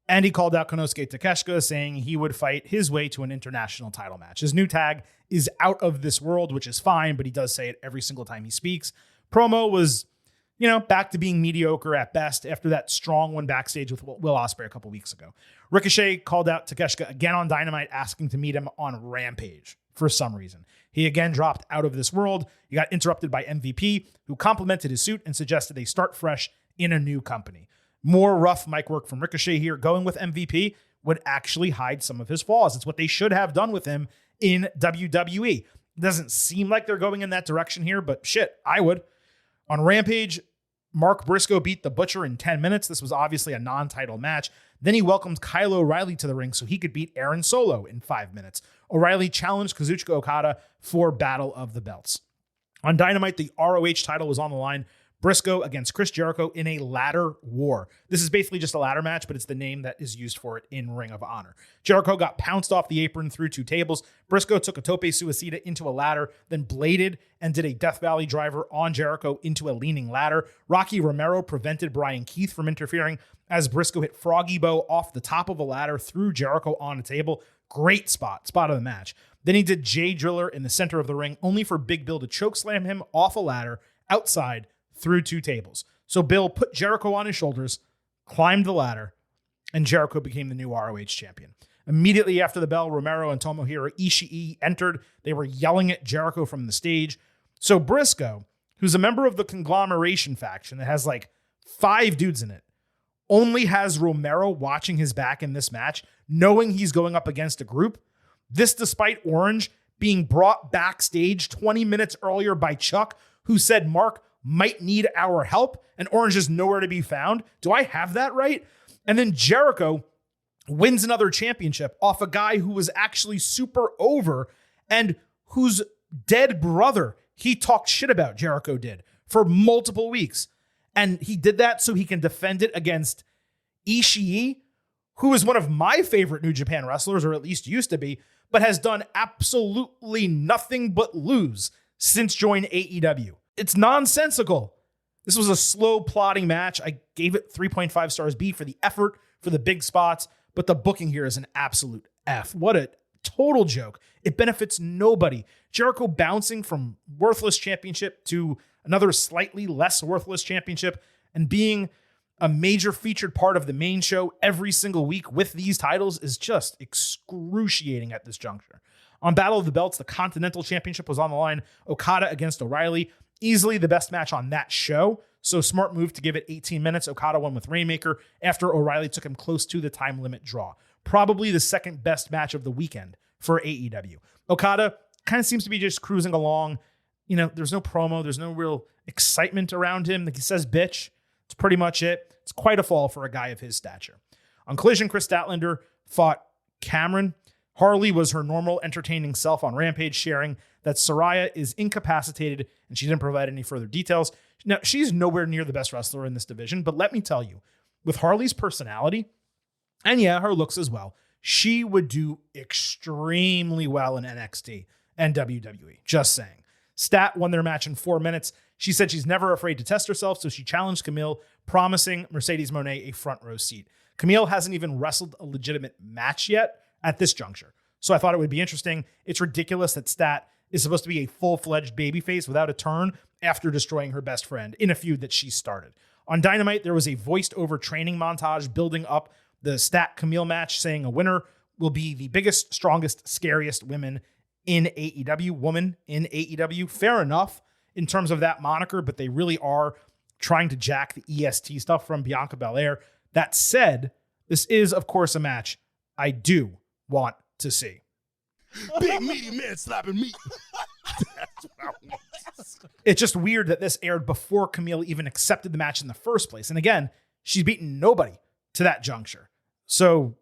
And he called out Konosuke Takeshita, saying he would fight his way to an international title match. His new tag is out of this world, which is fine, but he does say it every single time he speaks. Promo was, back to being mediocre at best after that strong one backstage with Will Ospreay a couple weeks ago. Ricochet called out Takeshita again on Dynamite, asking to meet him on Rampage for some reason. He again dropped out of this world. He got interrupted by MVP, who complimented his suit and suggested they start fresh in a new company. More rough mic work from Ricochet here. Going with MVP would actually hide some of his flaws. It's what they should have done with him in WWE. It doesn't seem like they're going in that direction here, but shit, I would. On Rampage, Mark Briscoe beat the Butcher in 10 minutes. This was obviously a non-title match. Then he welcomed Kyle O'Reilly to the ring so he could beat Aaron Solo in 5 minutes. O'Reilly challenged Kazuchika Okada for Battle of the Belts. On Dynamite, the ROH title was on the line. Briscoe against Chris Jericho in a ladder war. This is basically just a ladder match, but it's the name that is used for it in Ring of Honor. Jericho got pounced off the apron through 2 tables. Briscoe took a tope suicida into a ladder, then bladed and did a Death Valley driver on Jericho into a leaning ladder. Rocky Romero prevented Brian Keith from interfering as Briscoe hit Froggy Bow off the top of a ladder through Jericho on a table. Great spot of the match. Then he did Jay Driller in the center of the ring, only for Big Bill to chokeslam him off a ladder outside through 2 tables. So Bill put Jericho on his shoulders, climbed the ladder, and Jericho became the new ROH champion. Immediately after the bell, Romero and Tomohiro Ishii entered. They were yelling at Jericho from the stage. So Briscoe, who's a member of the conglomeration faction that has like 5 dudes in it, only has Romero watching his back in this match, knowing he's going up against a group. This despite Orange being brought backstage 20 minutes earlier by Chuck, who said Mark might need our help, and Orange is nowhere to be found. Do I have that right? And then Jericho wins another championship off a guy who was actually super over and whose dead brother he talked shit about, Jericho did, for multiple weeks. And he did that so he can defend it against Ishii, who is one of my favorite New Japan wrestlers, or at least used to be, but has done absolutely nothing but lose since joining AEW. It's nonsensical. This was a slow plotting match. I gave it 3.5 stars B for the effort, for the big spots, but the booking here is an absolute F. What a total joke. It benefits nobody. Jericho bouncing from worthless championship to another slightly less worthless championship and being a major featured part of the main show every single week with these titles is just excruciating at this juncture. On Battle of the Belts, the Continental Championship was on the line. Okada against O'Reilly. Easily the best match on that show. So smart move to give it 18 minutes. Okada won with Rainmaker after O'Reilly took him close to the time limit draw. Probably the second best match of the weekend for AEW. Okada kind of seems to be just cruising along. There's no promo. There's no real excitement around him. Like he says, bitch. It's pretty much it. It's quite a fall for a guy of his stature. On Collision, Chris Statlander fought Cameron. Harley was her normal, entertaining self on Rampage, sharing that Saraya is incapacitated, and she didn't provide any further details. Now, she's nowhere near the best wrestler in this division, but let me tell you, with Harley's personality, and yeah, her looks as well, she would do extremely well in NXT and WWE. Just saying. Stat won their match in 4 minutes. She said she's never afraid to test herself, so she challenged Camille, promising Mercedes Moné a front row seat. Camille hasn't even wrestled a legitimate match yet at this juncture, so I thought it would be interesting. It's ridiculous that Stat is supposed to be a full-fledged babyface without a turn after destroying her best friend in a feud that she started. On Dynamite, there was a voiced-over training montage building up the Stat Camille match, saying a winner will be the biggest, strongest, scariest woman in AEW. Fair enough. in terms of that moniker, but they really are trying to jack the EST stuff from Bianca Belair. That said, this is, of course, a match I do want to see. Big meaty man slapping meat. That's what I want. It's just weird that this aired before Camille even accepted the match in the first place. And again, she's beaten nobody to that juncture. So,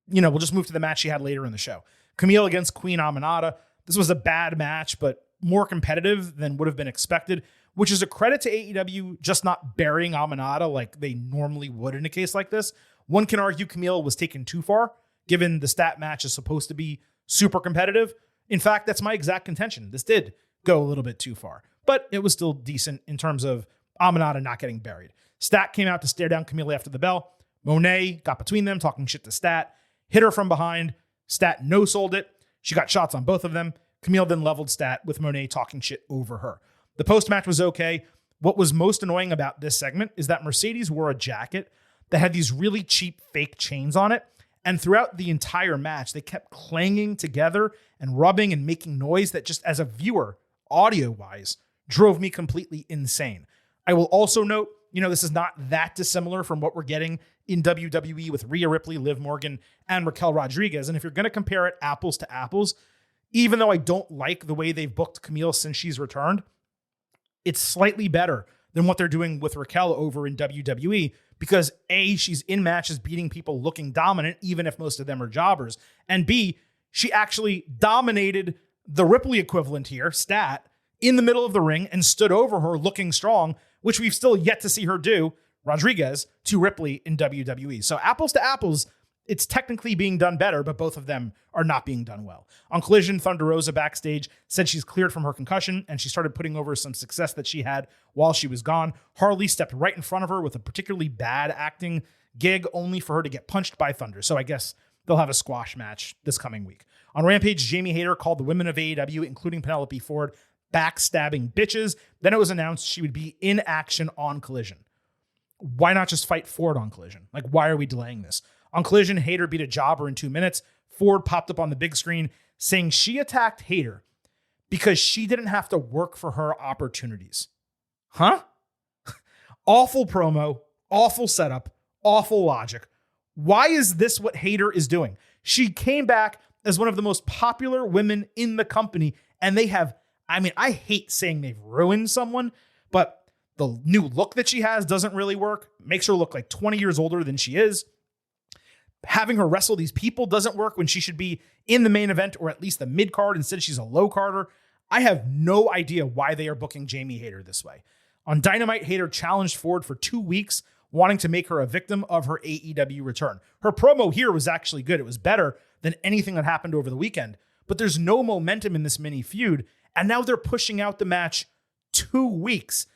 we'll just move to the match she had later in the show. Camille against Queen Aminata. This was a bad match, but more competitive than would have been expected, which is a credit to AEW just not burying Aminata like they normally would in a case like this. One can argue Camille was taken too far, given the stat match is supposed to be super competitive. In fact, that's my exact contention. This did go a little bit too far, but it was still decent in terms of Aminata not getting buried. Stat came out to stare down Camille after the bell. Monet got between them, talking shit to Stat, hit her from behind. Stat no-sold it. She got shots on both of them. Camille then leveled Stat with Monet talking shit over her. The post-match was okay. What was most annoying about this segment is that Mercedes wore a jacket that had these really cheap fake chains on it. And throughout the entire match, they kept clanging together and rubbing and making noise that just as a viewer, audio-wise, drove me completely insane. I will also note, this is not that dissimilar from what we're getting in WWE with Rhea Ripley, Liv Morgan, and Raquel Rodriguez. And if you're going to compare it apples to apples, even though I don't like the way they've booked Camille since she's returned, it's slightly better than what they're doing with Raquel over in WWE because A, she's in matches beating people looking dominant, even if most of them are jobbers. And B, she actually dominated the Ripley equivalent here, Stat, in the middle of the ring and stood over her looking strong, which we've still yet to see her do, Rodriguez, to Ripley in WWE. So apples to apples, it's technically being done better, but both of them are not being done well. On Collision, Thunder Rosa backstage said she's cleared from her concussion, and she started putting over some success that she had while she was gone. Harley stepped right in front of her with a particularly bad acting gig, only for her to get punched by Thunder. So I guess they'll have a squash match this coming week. On Rampage, Jamie Hayter called the women of AEW, including Penelope Ford, backstabbing bitches. Then it was announced she would be in action on Collision. Why not just fight Ford on Collision? Why are we delaying this? On Collision, Hayter beat a jobber in 2 minutes. Ford popped up on the big screen saying she attacked Hayter because she didn't have to work for her opportunities. Huh? Awful promo, awful setup, awful logic. Why is this what Hayter is doing? She came back as one of the most popular women in the company, and they have, I hate saying they've ruined someone, but the new look that she has doesn't really work. Makes her look like 20 years older than she is. Having her wrestle these people doesn't work when she should be in the main event or at least the mid card. Instead, she's a low carder. I have no idea why they are booking Jamie Hayter this way. On Dynamite, Hayter challenged Ford for 2 weeks, wanting to make her a victim of her AEW return. Her promo here was actually good. It was better than anything that happened over the weekend, but there's no momentum in this mini feud. And now they're pushing out the match 2 weeks.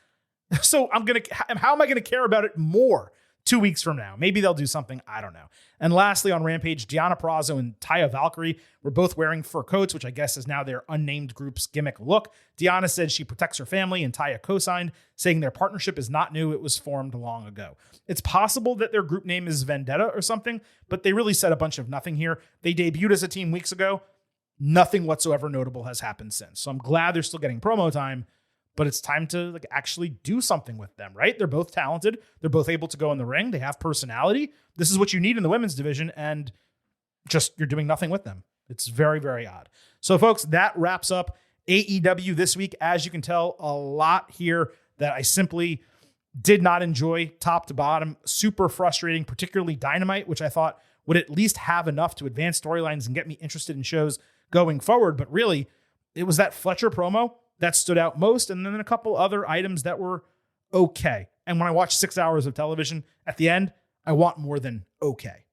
So how am I going to care about it more 2 weeks from now? Maybe they'll do something. I don't know. And lastly, on Rampage, Deonna Purrazzo and Taya Valkyrie were both wearing fur coats, which I guess is now their unnamed group's gimmick look. Deonna said she protects her family, and Taya co-signed, saying their partnership is not new. It was formed long ago. It's possible that their group name is Vendetta or something, but they really said a bunch of nothing here. They debuted as a team weeks ago. Nothing whatsoever notable has happened since. So I'm glad they're still getting promo time, but it's time to actually do something with them, right? They're both talented. They're both able to go in the ring. They have personality. This is what you need in the women's division, and just you're doing nothing with them. It's very, very odd. So, folks, that wraps up AEW this week. As you can tell, a lot here that I simply did not enjoy top to bottom. Super frustrating, particularly Dynamite, which I thought would at least have enough to advance storylines and get me interested in shows going forward. But really, it was that Fletcher promo that stood out most, and then a couple other items that were okay. And when I watch 6 hours of television, at the end, I want more than okay.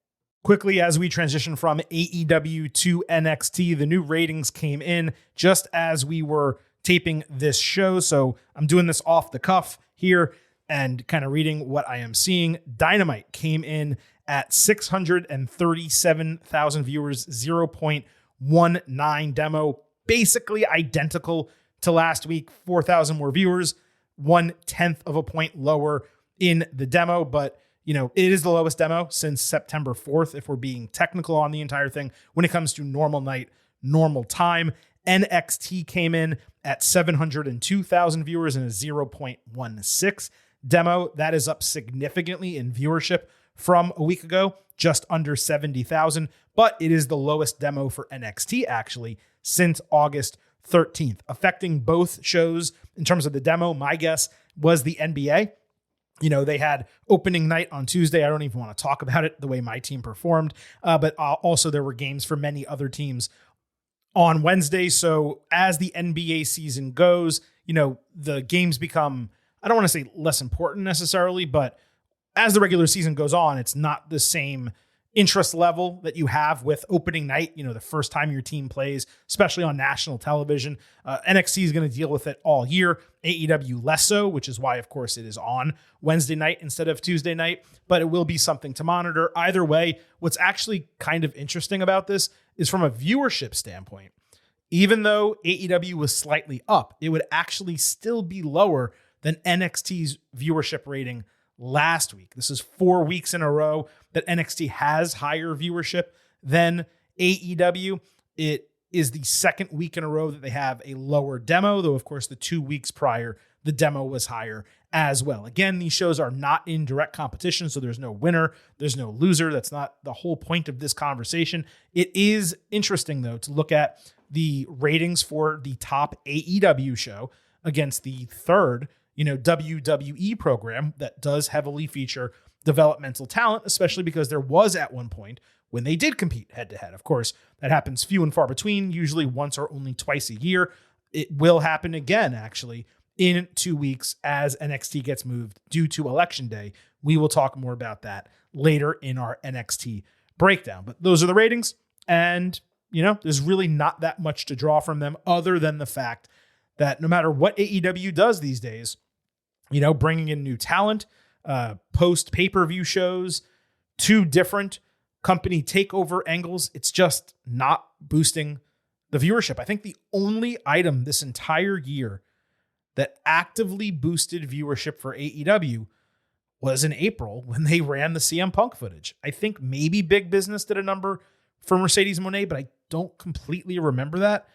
Quickly, as we transition from AEW to NXT, the new ratings came in just as we were taping this show. So I'm doing this off the cuff here and kind of reading what I am seeing. Dynamite came in at 637,000 viewers, 0.19 demo, basically identical to last week. 4,000 more viewers, 1/10 of a point lower in the demo, but it is the lowest demo since September 4th, if we're being technical on the entire thing, when it comes to normal night, normal time. NXT came in at 702,000 viewers in a 0.16 demo. That is up significantly in viewership from a week ago, just under 70,000, but it is the lowest demo for NXT actually since August 13th, affecting both shows in terms of the demo. My guess was the NBA. They had opening night on Tuesday. I don't even want to talk about it, the way my team performed. But also there were games for many other teams on Wednesday. So as the NBA season goes, the games become, I don't want to say less important necessarily, but as the regular season goes on, it's not the same interest level that you have with opening night, the first time your team plays, especially on national television. NXT is going to deal with it all year. AEW less so, which is why, of course, it is on Wednesday night instead of Tuesday night, but it will be something to monitor. Either way, what's actually kind of interesting about this is from a viewership standpoint, even though AEW was slightly up, it would actually still be lower than NXT's viewership rating last week. This is 4 weeks in a row that NXT has higher viewership than AEW. It is the second week in a row that they have a lower demo, though, of course, the 2 weeks prior, the demo was higher as well. Again, these shows are not in direct competition, so there's no winner, there's no loser. That's not the whole point of this conversation. It is interesting, though, to look at the ratings for the top AEW show against the third WWE program that does heavily feature developmental talent, especially because there was at one point when they did compete head to head. Of course, that happens few and far between, usually once or only twice a year. It will happen again, actually, in 2 weeks as NXT gets moved due to Election Day. We will talk more about that later in our NXT breakdown. But those are the ratings. And, there's really not that much to draw from them other than the fact that no matter what AEW does these days, bringing in new talent, post pay-per-view shows, 2 different company takeover angles, it's just not boosting the viewership. I think the only item this entire year that actively boosted viewership for AEW was in April when they ran the CM Punk footage. I think maybe Big Business did a number for Mercedes Moné, but I don't completely remember that.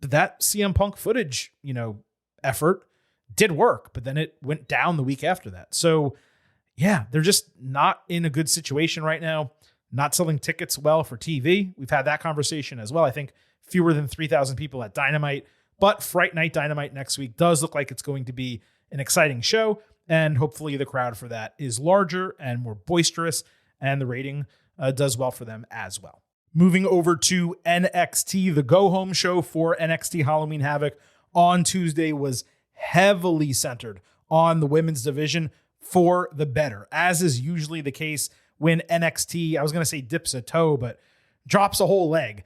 But that CM Punk footage, effort did work, but then it went down the week after that. So yeah, they're just not in a good situation right now. Not selling tickets well for TV. We've had that conversation as well. I think fewer than 3,000 people at Dynamite, but Fright Night Dynamite next week does look like it's going to be an exciting show. And hopefully the crowd for that is larger and more boisterous, and the rating does well for them as well. Moving over to NXT, the go-home show for NXT Halloween Havoc on Tuesday was heavily centered on the women's division for the better, as is usually the case when NXT, I was going to say dips a toe, but drops a whole leg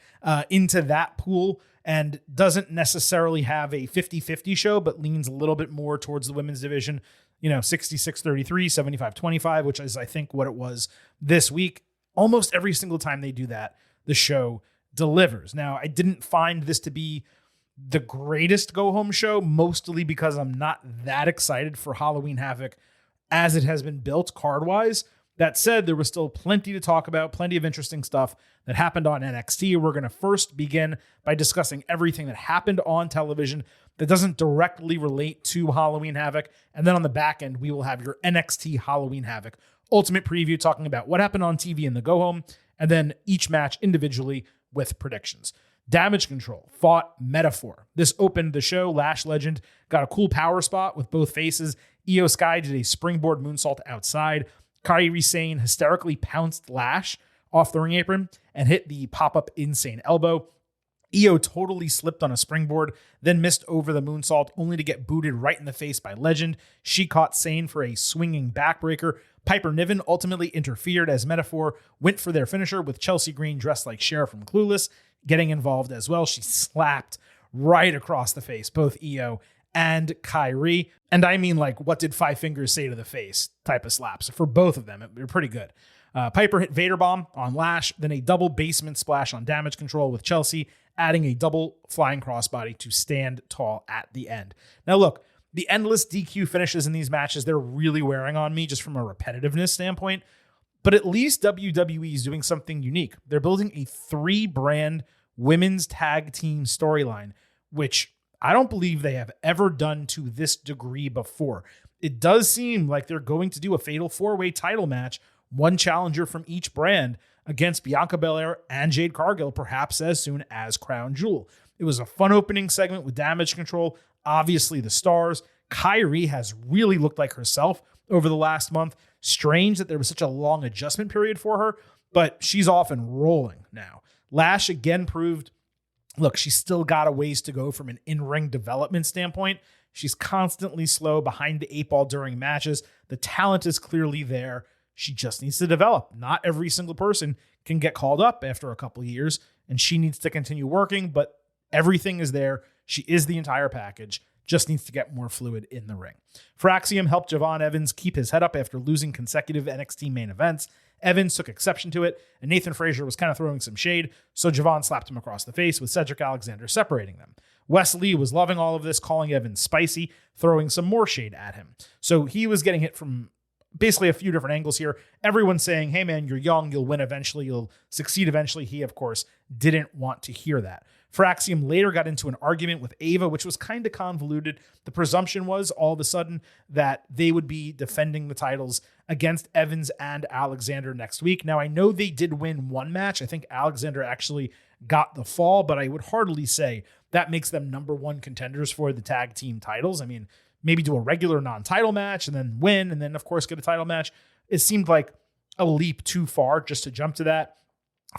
into that pool and doesn't necessarily have a 50-50 show, but leans a little bit more towards the women's division, 66-33, 75-25, which is, I think, what it was this week. Almost every single time they do that, the show delivers. Now, I didn't find this to be the greatest go-home show, mostly because I'm not that excited for Halloween Havoc as it has been built card-wise. That said, there was still plenty to talk about, plenty of interesting stuff that happened on NXT. We're going to first begin by discussing everything that happened on television that doesn't directly relate to Halloween Havoc. And then on the back end, we will have your NXT Halloween Havoc Ultimate Preview, talking about what happened on TV in the go-home, and then each match individually with predictions. Damage Control fought Metaphor. This opened the show. Lash Legend got a cool power spot with both faces. Io Sky did a springboard moonsault outside. Kairi Sane hysterically pounced Lash off the ring apron and hit the pop-up insane elbow. Io totally slipped on a springboard, then missed over the moonsault, only to get booted right in the face by Legend. She caught Sane for a swinging backbreaker. Piper Niven ultimately interfered as Metaphor went for their finisher, with Chelsea Green dressed like Cher from Clueless getting involved as well. She slapped right across the face, both Io and Kairi. And I mean, like, what did Five Fingers say to the face type of slaps for both of them. They're pretty good. Piper hit Vader Bomb on Lash, then a double basement splash on Damage Control, with Chelsea adding a double flying crossbody to stand tall at the end. Now look, the endless DQ finishes in these matches, they're really wearing on me just from a repetitiveness standpoint. But at least WWE is doing something unique. They're building a 3-brand women's tag team storyline which I don't believe they have ever done to this degree before. It does seem like they're going to do a fatal 4-way title match, one challenger from each brand against Bianca Belair and Jade Cargill, perhaps as soon as Crown Jewel. It was a fun opening segment with Damage Control, obviously the stars. Kyrie has really looked like herself over the last month. Strange that there was such a long adjustment period for her, but she's off and rolling now. Lash again proved, look, she's still got a ways to go from an in-ring development standpoint. She's constantly slow behind the 8 ball during matches. The talent is clearly there. She just needs to develop. Not every single person can get called up after a couple of years, and she needs to continue working, but everything is there. She is the entire package. Just needs to get more fluid in the ring. Fraxium helped Javon Evans keep his head up after losing consecutive NXT main events. Evans took exception to it, and Nathan Frazier was kind of throwing some shade, so Javon slapped him across the face with Cedric Alexander separating them. Wes Lee was loving all of this, calling Evans spicy, throwing some more shade at him. So he was getting hit from basically a few different angles here. Everyone's saying, hey man, you're young, you'll win eventually, you'll succeed eventually. He, of course, didn't want to hear that. Fraxium later got into an argument with Ava, which was kind of convoluted. The presumption was all of a sudden that they would be defending the titles against Evans and Alexander next week. Now, I know they did win one match. I think Alexander actually got the fall, but I would hardly say that makes them number one contenders for the tag team titles. I mean, maybe do a regular non-title match and then win, and then, of course, get a title match. It seemed like a leap too far just to jump to that.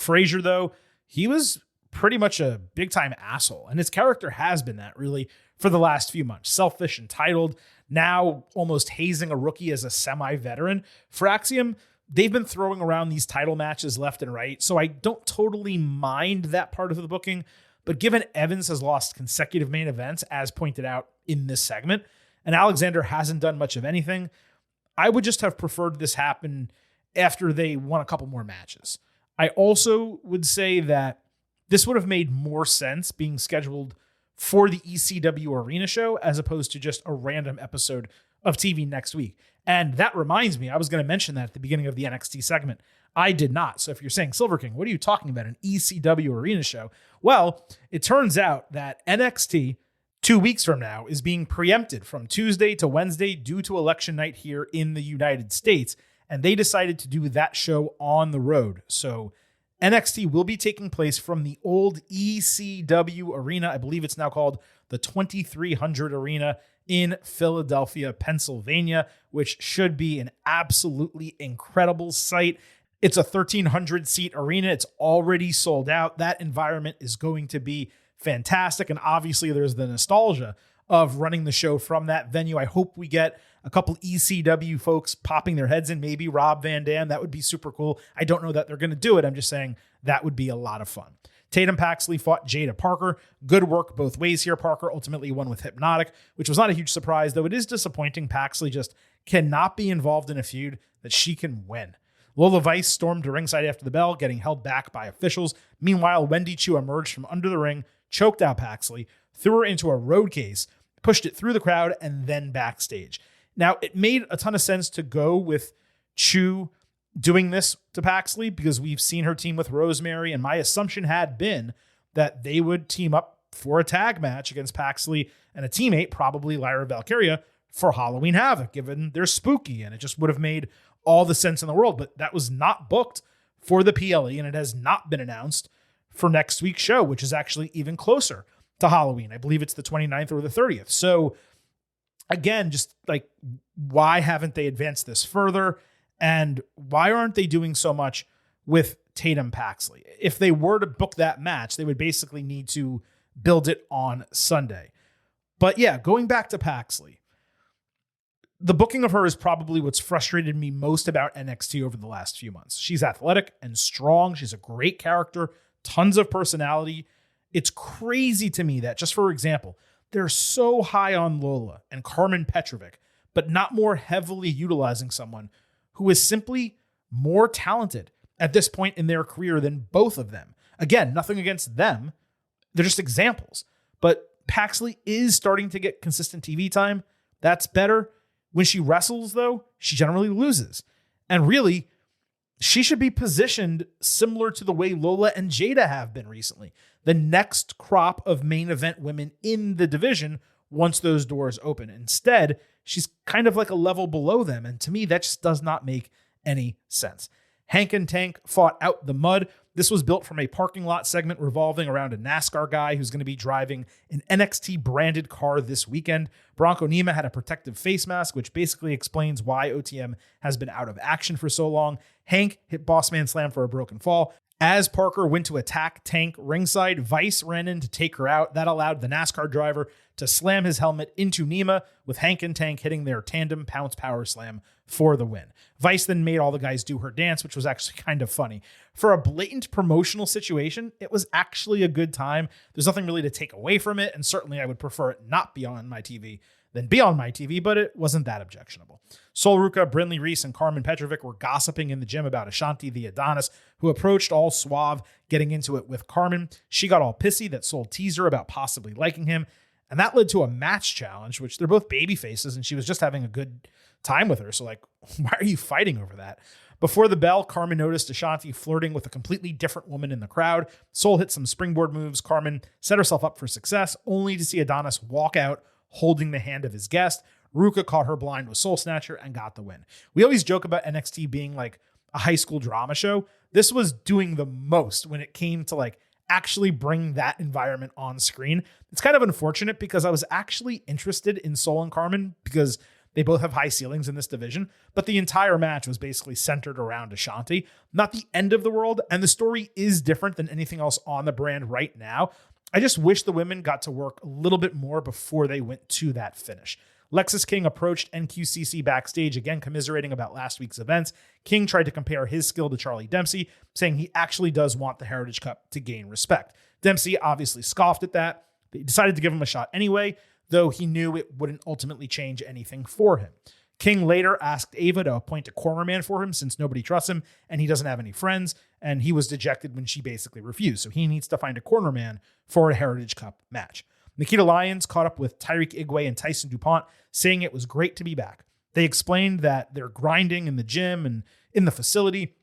Frazier, though, he was pretty much a big-time asshole, and his character has been that, really, for the last few months. Selfish, entitled, now almost hazing a rookie as a semi-veteran. Fraxium, they've been throwing around these title matches left and right, so I don't totally mind that part of the booking, but given Evans has lost consecutive main events, as pointed out in this segment, and Alexander hasn't done much of anything, I would just have preferred this happen after they won a couple more matches. I also would say that this would have made more sense being scheduled for the ECW Arena show as opposed to just a random episode of TV next week. And that reminds me, I was going to mention that at the beginning of the NXT segment. I did not. So if you're saying, Silver King, what are you talking about, an ECW Arena show? Well, it turns out that NXT 2 weeks from now is being preempted from Tuesday to Wednesday due to election night here in the United States. And they decided to do that show on the road. So NXT will be taking place from the old ECW Arena. I believe it's now called the 2300 Arena in Philadelphia, Pennsylvania, which should be an absolutely incredible site. It's a 1,300 seat arena. It's already sold out. That environment is going to be fantastic. And obviously there's the nostalgia of running the show from that venue. I hope we get a couple ECW folks popping their heads in, maybe Rob Van Dam. That would be super cool. I don't know that they're going to do it. I'm just saying that would be a lot of fun. Tatum Paxley fought Jada Parker. Good work both ways here. Parker ultimately won with Hypnotic, which was not a huge surprise, though it is disappointing. Paxley just cannot be involved in a feud that she can win. Lola Vice stormed to ringside after the bell, getting held back by officials. Meanwhile, Wendy Chu emerged from under the ring, choked out Paxley, threw her into a road case, pushed it through the crowd, and then backstage. Now, it made a ton of sense to go with Chu doing this to Paxley because we've seen her team with Rosemary, and my assumption had been that they would team up for a tag match against Paxley and a teammate, probably Lyra Valkyria, for Halloween Havoc, given they're spooky, and it just would have made all the sense in the world. But that was not booked for the PLE, and it has not been announced for next week's show, which is actually even closer to Halloween. I believe it's the 29th or the 30th. So again, just like, why haven't they advanced this further? And why aren't they doing so much with Tatum Paxley? If they were to book that match, they would basically need to build it on Sunday. But yeah, going back to Paxley, the booking of her is probably what's frustrated me most about NXT over the last few months. She's athletic and strong. She's a great character, tons of personality. It's crazy to me that, just for example, they're so high on Lola and Carmen Petrovic, but not more heavily utilizing someone who is simply more talented at this point in their career than both of them. Again, nothing against them. They're just examples. But Paxley is starting to get consistent TV time. That's better. When she wrestles, though, she generally loses. And really, she should be positioned similar to the way Lola and Jada have been recently. The next crop of main event women in the division once those doors open. Instead, she's kind of like a level below them. And to me, that just does not make any sense. Hank and Tank fought out the mud. This was built from a parking lot segment revolving around a NASCAR guy who's going to be driving an NXT branded car this weekend. Bronco Nima had a protective face mask, which basically explains why OTM has been out of action for so long. Hank hit Bossman Slam for a broken fall. As Parker went to attack Tank ringside, Vice ran in to take her out. That allowed the NASCAR driver to slam his helmet into Nima, with Hank and Tank hitting their tandem pounce power slam for the win. Vice then made all the guys do her dance, which was actually kind of funny. For a blatant promotional situation, it was actually a good time. There's nothing really to take away from it, and certainly I would prefer it not be on my TV than be on my TV, but it wasn't that objectionable. Sol Ruca, Brindley Reese, and Carmen Petrovic were gossiping in the gym about Ashanti the Adonis, who approached all suave, getting into it with Carmen. She got all pissy that Sol teased her about possibly liking him, and that led to a match challenge, which they're both baby faces, and she was just having a good time with her. So like, why are you fighting over that? Before the bell, Carmen noticed Ashanti flirting with a completely different woman in the crowd. Sol hit some springboard moves. Carmen set herself up for success, only to see Adonis walk out holding the hand of his guest. Ruka caught her blind with Soul Snatcher and got the win. We always joke about NXT being like a high school drama show. This was doing the most when it came to like actually bring that environment on screen. It's kind of unfortunate because I was actually interested in Soul and Carmen because they both have high ceilings in this division, but the entire match was basically centered around Ashanti. Not the end of the world, and the story is different than anything else on the brand right now. I just wish the women got to work a little bit more before they went to that finish. Lexis King approached NQCC backstage, again commiserating about last week's events. King tried to compare his skill to Charlie Dempsey, saying he actually does want the Heritage Cup to gain respect. Dempsey obviously scoffed at that. They decided to give him a shot anyway, though he knew it wouldn't ultimately change anything for him. King later asked Ava to appoint a corner man for him since nobody trusts him and he doesn't have any friends, and he was dejected when she basically refused. So he needs to find a corner man for a Heritage Cup match. Nikita Lyons caught up with Tyreek Igwe and Tyson DuPont, saying it was great to be back. They explained that they're grinding in the gym and in the facility.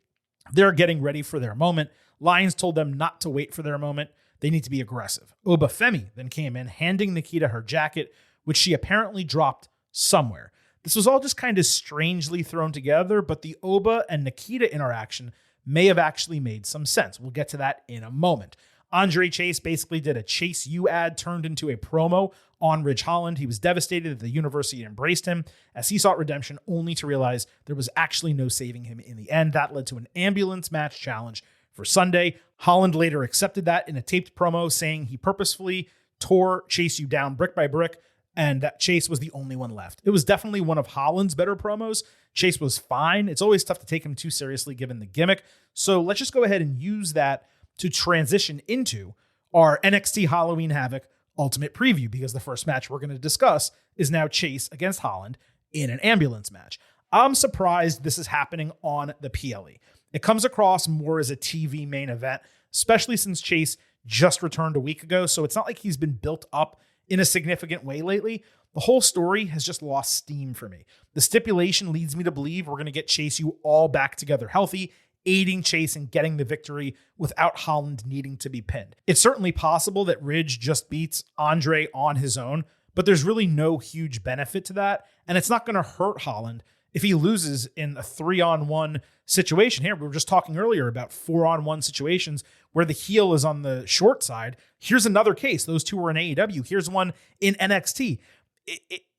They're getting ready for their moment. Lyons told them not to wait for their moment. They need to be aggressive. Obafemi then came in, handing Nikita her jacket, which she apparently dropped somewhere. This was all just kind of strangely thrown together, but the Oba and Nikita interaction may have actually made some sense. We'll get to that in a moment. Andre Chase basically did a Chase U ad turned into a promo on Ridge Holland. He was devastated that the university embraced him as he sought redemption, only to realize there was actually no saving him in the end. That led to an ambulance match challenge for Sunday. Holland later accepted that in a taped promo, saying he purposefully tore Chase U down brick by brick, and that Chase was the only one left. It was definitely one of Holland's better promos. Chase was fine. It's always tough to take him too seriously given the gimmick. So let's just go ahead and use that to transition into our NXT Halloween Havoc Ultimate Preview, because the first match we're going to discuss is now Chase against Holland in an ambulance match. I'm surprised this is happening on the PLE. It comes across more as a TV main event, especially since Chase just returned a week ago, so it's not like he's been built up in a significant way lately. The whole story has just lost steam for me. The stipulation leads me to believe we're going to get Chase U all back together healthy, aiding Chase in getting the victory without Holland needing to be pinned. It's certainly possible that Ridge just beats Andre on his own, but there's really no huge benefit to that, and it's not going to hurt Holland if he loses in a 3-on-1 situation. Here, we were just talking earlier about 4-on-1 situations where the heel is on the short side. Here's another case. Those two were in AEW. Here's one in NXT.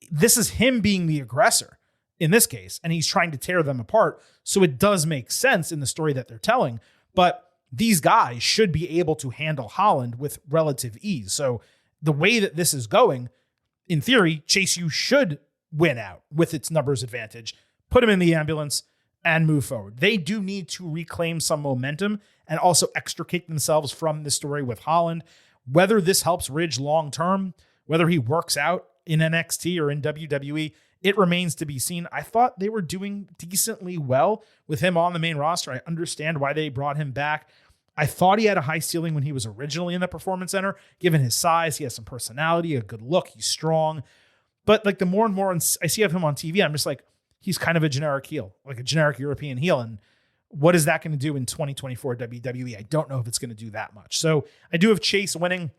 This is him being the aggressor in this case, and he's trying to tear them apart. So it does make sense in the story that they're telling, but these guys should be able to handle Holland with relative ease. So the way that this is going, in theory, Chase U should win out with its numbers advantage, put him in the ambulance, and move forward. They do need to reclaim some momentum and also extricate themselves from the story with Holland. Whether this helps Ridge long-term, whether he works out in NXT or in WWE, it remains to be seen. I thought they were doing decently well with him on the main roster. I understand why they brought him back. I thought he had a high ceiling when he was originally in the Performance Center. Given his size, he has some personality, a good look, he's strong. But like the more and more I see of him on TV, I'm just like, he's kind of a generic heel, like a generic European heel. And What is that going to do in 2024 WWE? I don't know if it's going to do that much. So I do have Chase winning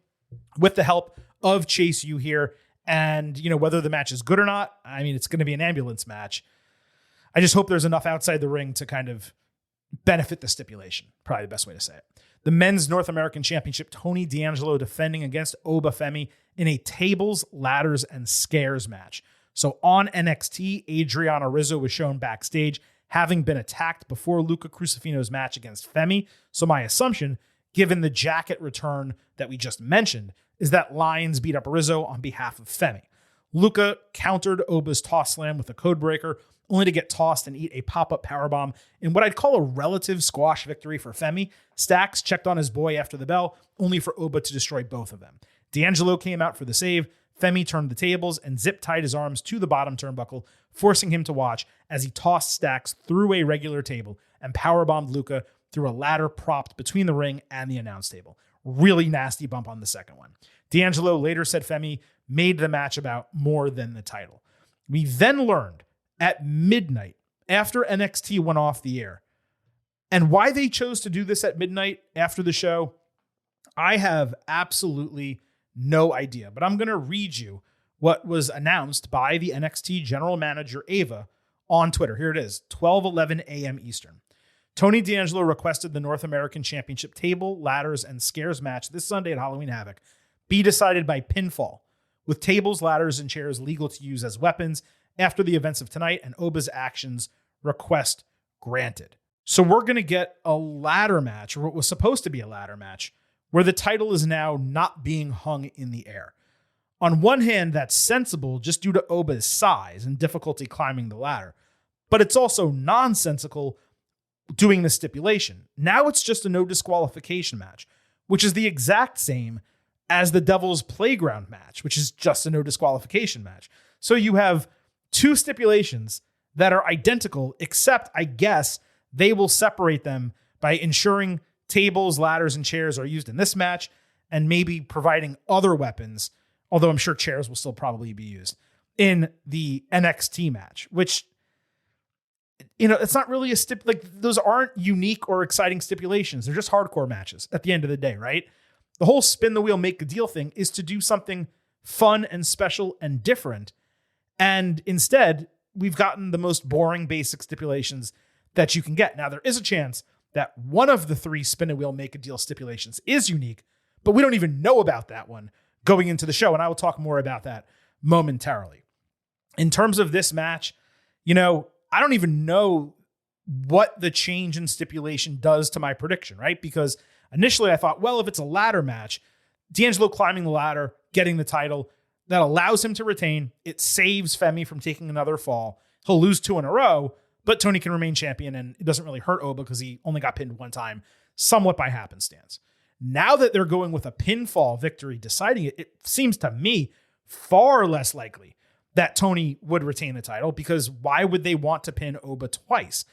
with the help of Chase U here. And, whether the match is good or not, I mean, it's going to be an ambulance match. I just hope there's enough outside the ring to kind of benefit the stipulation. Probably the best way to say it. The Men's North American Championship, Tony D'Angelo defending against Oba Femi in a tables, ladders, and scares match. So on NXT, Adriana Rizzo was shown backstage having been attacked before Luca Crucifino's match against Femi. So my assumption, given the jacket return that we just mentioned, is that Lyons beat up Rizzo on behalf of Femi. Luca countered Oba's toss slam with a codebreaker, only to get tossed and eat a pop-up powerbomb in what I'd call a relative squash victory for Femi. Stacks checked on his boy after the bell, only for Oba to destroy both of them. D'Angelo came out for the save. Femi turned the tables and zip-tied his arms to the bottom turnbuckle, forcing him to watch as he tossed Stacks through a regular table and powerbombed Luca through a ladder propped between the ring and the announce table. Really nasty bump on the second one. D'Angelo later said Femi made the match about more than the title. We then learned at midnight, after NXT went off the air, and why they chose to do this at midnight after the show, I have absolutely no idea. But I'm going to read you what was announced by the NXT general manager, Ava, on Twitter. Here it is, 12:11 a.m. Eastern. Tony D'Angelo requested the North American Championship table, ladders, and scares match this Sunday at Halloween Havoc be decided by pinfall, with tables, ladders, and chairs legal to use as weapons after the events of tonight and Oba's actions. Request granted. So we're going to get a ladder match, or what was supposed to be a ladder match, where the title is now not being hung in the air. On one hand, that's sensible just due to Oba's size and difficulty climbing the ladder, but it's also nonsensical doing the stipulation. Now it's just a no disqualification match, which is the exact same as the Devil's Playground match, which is just a no disqualification match. So you have two stipulations that are identical, except I guess they will separate them by ensuring tables, ladders, and chairs are used in this match and maybe providing other weapons, although I'm sure chairs will still probably be used in the NXT match, which, it's not really those aren't unique or exciting stipulations. They're just hardcore matches at the end of the day, right? The whole spin the wheel, make a deal thing is to do something fun and special and different. And instead, we've gotten the most boring basic stipulations that you can get. Now, there is a chance that one of the three spin a wheel, make a deal stipulations is unique, but we don't even know about that one going into the show. And I will talk more about that momentarily. In terms of this match, I don't even know what the change in stipulation does to my prediction, right? Because initially I thought, well, if it's a ladder match, D'Angelo climbing the ladder, getting the title, that allows him to retain. It saves Femi from taking another fall. He'll lose 2 in a row, but Tony can remain champion, and it doesn't really hurt Oba because he only got pinned one time, somewhat by happenstance. Now that they're going with a pinfall victory deciding it, it seems to me far less likely that Tony would retain the title, because why would they want to pin Oba twice?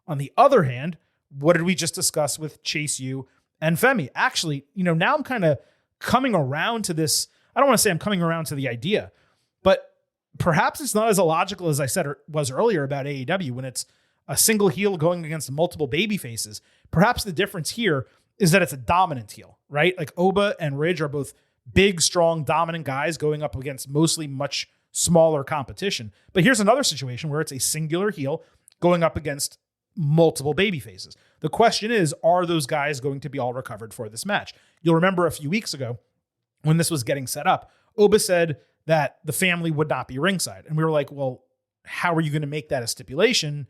On the other hand, what did we just discuss with Chase U and Femi? Actually, now I'm kind of coming around to this. I don't want to say I'm coming around to the idea, but perhaps it's not as illogical as I said it was earlier about AEW when it's a single heel going against multiple baby faces. Perhaps the difference here is that it's a dominant heel, right? Like Oba and Ridge are both big, strong, dominant guys going up against mostly much smaller competition. But here's another situation where it's a singular heel going up against multiple baby faces. The question is, are those guys going to be all recovered for this match? You'll remember a few weeks ago when this was getting set up, Oba said that the family would not be ringside. And we were like, well, how are you going to make that a stipulation?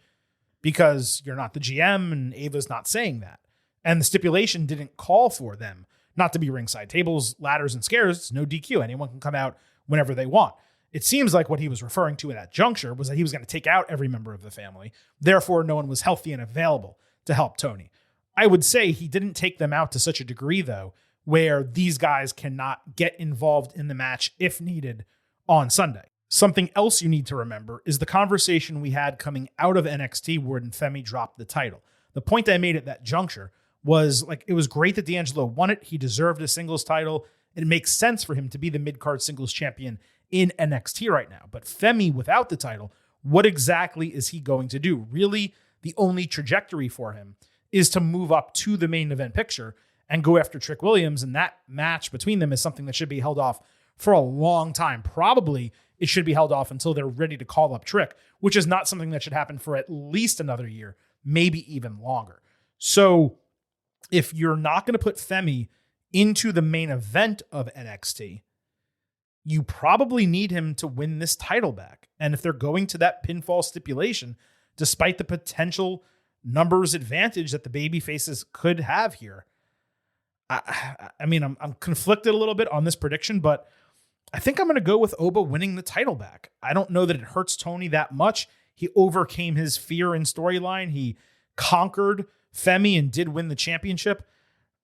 Because you're not the GM and Ava's not saying that. And the stipulation didn't call for them not to be ringside. Tables, ladders, and scares, no DQ. Anyone can come out whenever they want. It seems like what he was referring to at that juncture was that he was going to take out every member of the family. Therefore, no one was healthy and available to help Tony. I would say he didn't take them out to such a degree, though, where these guys cannot get involved in the match if needed on Sunday. Something else you need to remember is the conversation we had coming out of NXT when Femi dropped the title. The point I made at that juncture was, like, it was great that D'Angelo won it. He deserved a singles title. It makes sense for him to be the mid-card singles champion in NXT right now. But Femi without the title, what exactly is he going to do? Really, the only trajectory for him is to move up to the main event picture and go after Trick Williams. And that match between them is something that should be held off for a long time. Probably it should be held off until they're ready to call up Trick, which is not something that should happen for at least another year, maybe even longer. So if you're not going to put Femi into the main event of NXT, you probably need him to win this title back. And if they're going to that pinfall stipulation, despite the potential numbers advantage that the baby faces could have here, I mean, I'm conflicted a little bit on this prediction, but I think I'm going to go with Oba winning the title back. I don't know that it hurts Tony that much. He overcame his fear in storyline. He conquered Femi and did win the championship.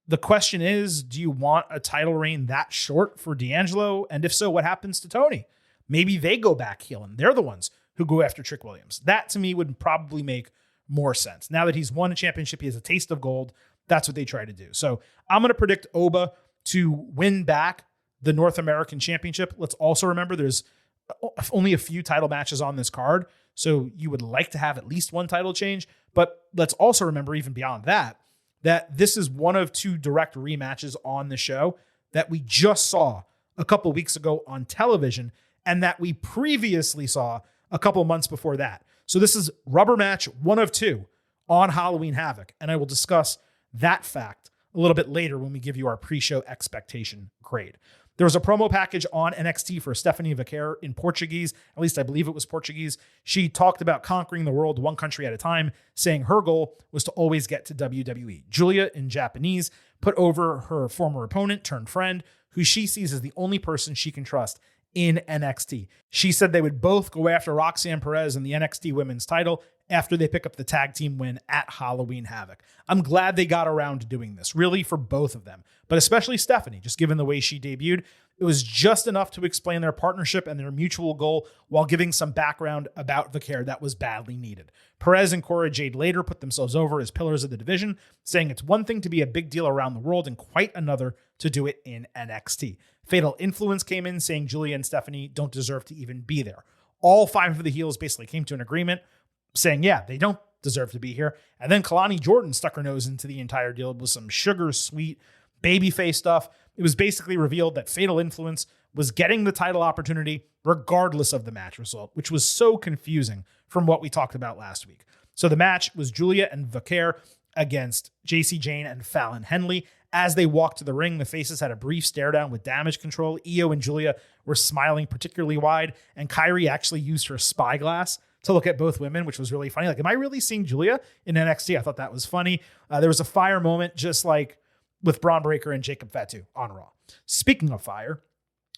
The question is, do you want a title reign that short for D'Angelo? And if so, what happens to Tony? Maybe they go back heel and they're the ones who go after Trick Williams. That to me would probably make more sense. Now that he's won a championship, he has a taste of gold. That's what they try to do. So I'm going to predict Oba to win back the North American Championship. Let's also remember there's only a few title matches on this card. So you would like to have at least one title change. But let's also remember, even beyond that, that this is one of two direct rematches on the show that we just saw a couple weeks ago on television and that we previously saw a couple months before that. So this is rubber match one of two on Halloween Havoc. And I will discuss that fact a little bit later when we give you our pre-show expectation grade. There was a promo package on NXT for Stephanie Vaquer in Portuguese. At least I believe it was Portuguese. She talked about conquering the world one country at a time, saying her goal was to always get to WWE. Julia, in Japanese, put over her former opponent turned friend, who she sees as the only person she can trust in NXT. She said they would both go after Roxanne Perez and the NXT women's title after they pick up the tag team win at Halloween Havoc. I'm glad they got around to doing this, really for both of them, but especially Stephanie, just given the way she debuted. It was just enough to explain their partnership and their mutual goal while giving some background about Vaquer that was badly needed. Perez and Cora Jade later put themselves over as pillars of the division, saying it's one thing to be a big deal around the world and quite another to do it in NXT. Fatal Influence came in saying Julia and Stephanie don't deserve to even be there. All five of the heels basically came to an agreement saying, yeah, they don't deserve to be here. And then Kalani Jordan stuck her nose into the entire deal with some sugar sweet babyface stuff. It was basically revealed that Fatal Influence was getting the title opportunity regardless of the match result, which was so confusing from what we talked about last week. So the match was Julia and Vaquer against JC Jane and Fallon Henley. As they walked to the ring, the faces had a brief stare down with damage control. Io and Julia were smiling particularly wide, and Kyrie actually used her spyglass to look at both women, which was really funny. Like, am I really seeing Julia in NXT? I thought that was funny. There was a fire moment, just like with Braun Breaker and Jacob Fatu on Raw. Speaking of fire,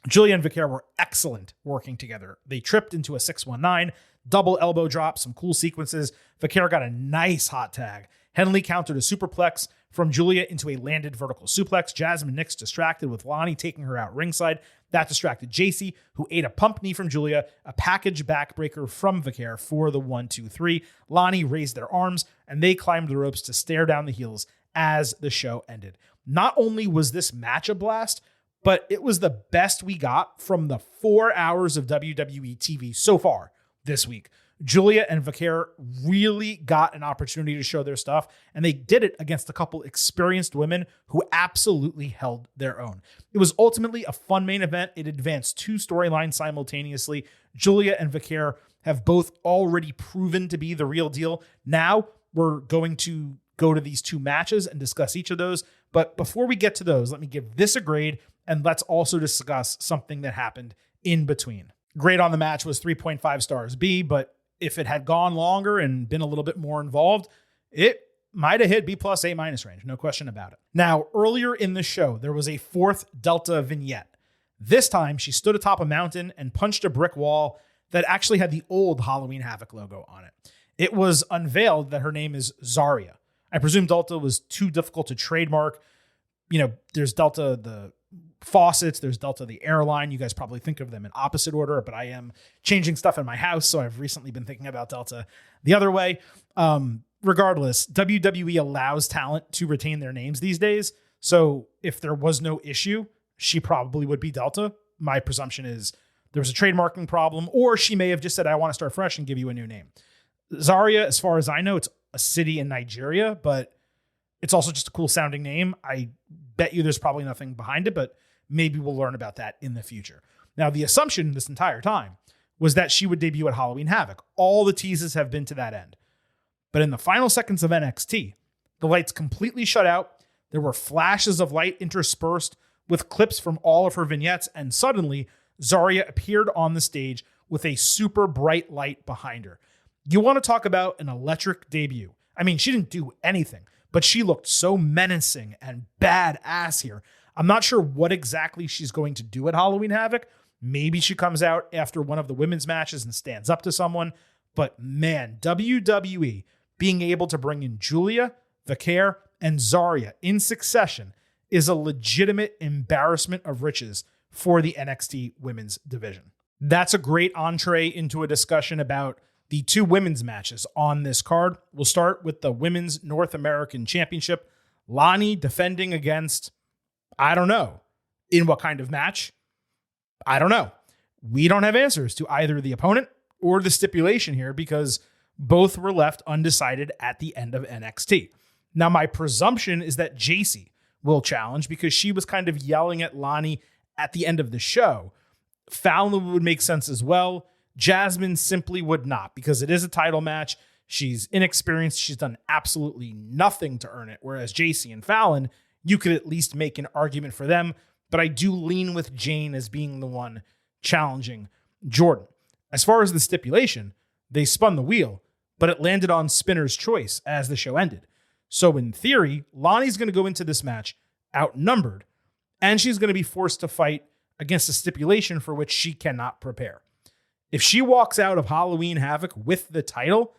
Julia and Vaquer were excellent working together. They tripped into a 619, double elbow drop, some cool sequences. Vaquer got a nice hot tag. Henley countered a superplex from Julia into a landed vertical suplex. Jasmine Nix distracted with Lonnie taking her out ringside. That distracted JC, who ate a pump knee from Julia, a package backbreaker from Vaquer for the 1-2-3. Lonnie raised their arms, and they climbed the ropes to stare down the heels as the show ended. Not only was this match a blast, but it was the best we got from the 4 hours of WWE TV so far this week. Julia and Vaquer really got an opportunity to show their stuff, and they did it against a couple experienced women who absolutely held their own. It was ultimately a fun main event. It advanced two storylines simultaneously. Julia and Vaquer have both already proven to be the real deal. Now we're going to go to these two matches and discuss each of those. But before we get to those, let me give this a grade, and let's also discuss something that happened in between. Grade on the match was 3.5 stars B, but if it had gone longer and been a little bit more involved, it might have hit B plus A minus range. No question about it. Now, earlier in the show, there was a fourth Delta vignette. This time, she stood atop a mountain and punched a brick wall that actually had the old Halloween Havoc logo on it. It was unveiled that her name is Zarya. I presume Delta was too difficult to trademark. You know, there's Delta the faucets, there's Delta the airline. You guys probably think of them in opposite order, but I am changing stuff in my house, so I've recently been thinking about Delta the other way. Regardless, WWE allows talent to retain their names these days, so if there was no issue, she probably would be Delta. My presumption is there was a trademarking problem, or she may have just said, I want to start fresh and give you a new name. Zarya, as far as I know, it's a city in Nigeria, but it's also just a cool sounding name. I bet you there's probably nothing behind it, but maybe we'll learn about that in the future. Now, the assumption this entire time was that she would debut at Halloween Havoc. All the teases have been to that end. But in the final seconds of NXT, the lights completely shut out. There were flashes of light interspersed with clips from all of her vignettes, and suddenly Zarya appeared on the stage with a super bright light behind her. You want to talk about an electric debut. I mean, she didn't do anything, but she looked so menacing and badass here. I'm not sure what exactly she's going to do at Halloween Havoc. Maybe she comes out after one of the women's matches and stands up to someone. But man, WWE being able to bring in Julia, Vicaire, and Zarya in succession is a legitimate embarrassment of riches for the NXT women's division. That's a great entree into a discussion about the two women's matches on this card. We'll start with the Women's North American Championship. Lani defending against, I don't know. In what kind of match? I don't know. We don't have answers to either the opponent or the stipulation here because both were left undecided at the end of NXT. Now, my presumption is that JC will challenge because she was kind of yelling at Lani at the end of the show. Fallon would make sense as well. Jasmine simply would not because it is a title match. She's inexperienced. She's done absolutely nothing to earn it. Whereas JC and Fallon, you could at least make an argument for them. But I do lean with Jane as being the one challenging Jordan. As far as the stipulation, they spun the wheel, but it landed on Spinner's choice as the show ended. So in theory, Lonnie's going to go into this match outnumbered, and she's going to be forced to fight against a stipulation for which she cannot prepare. If she walks out of Halloween Havoc with the title,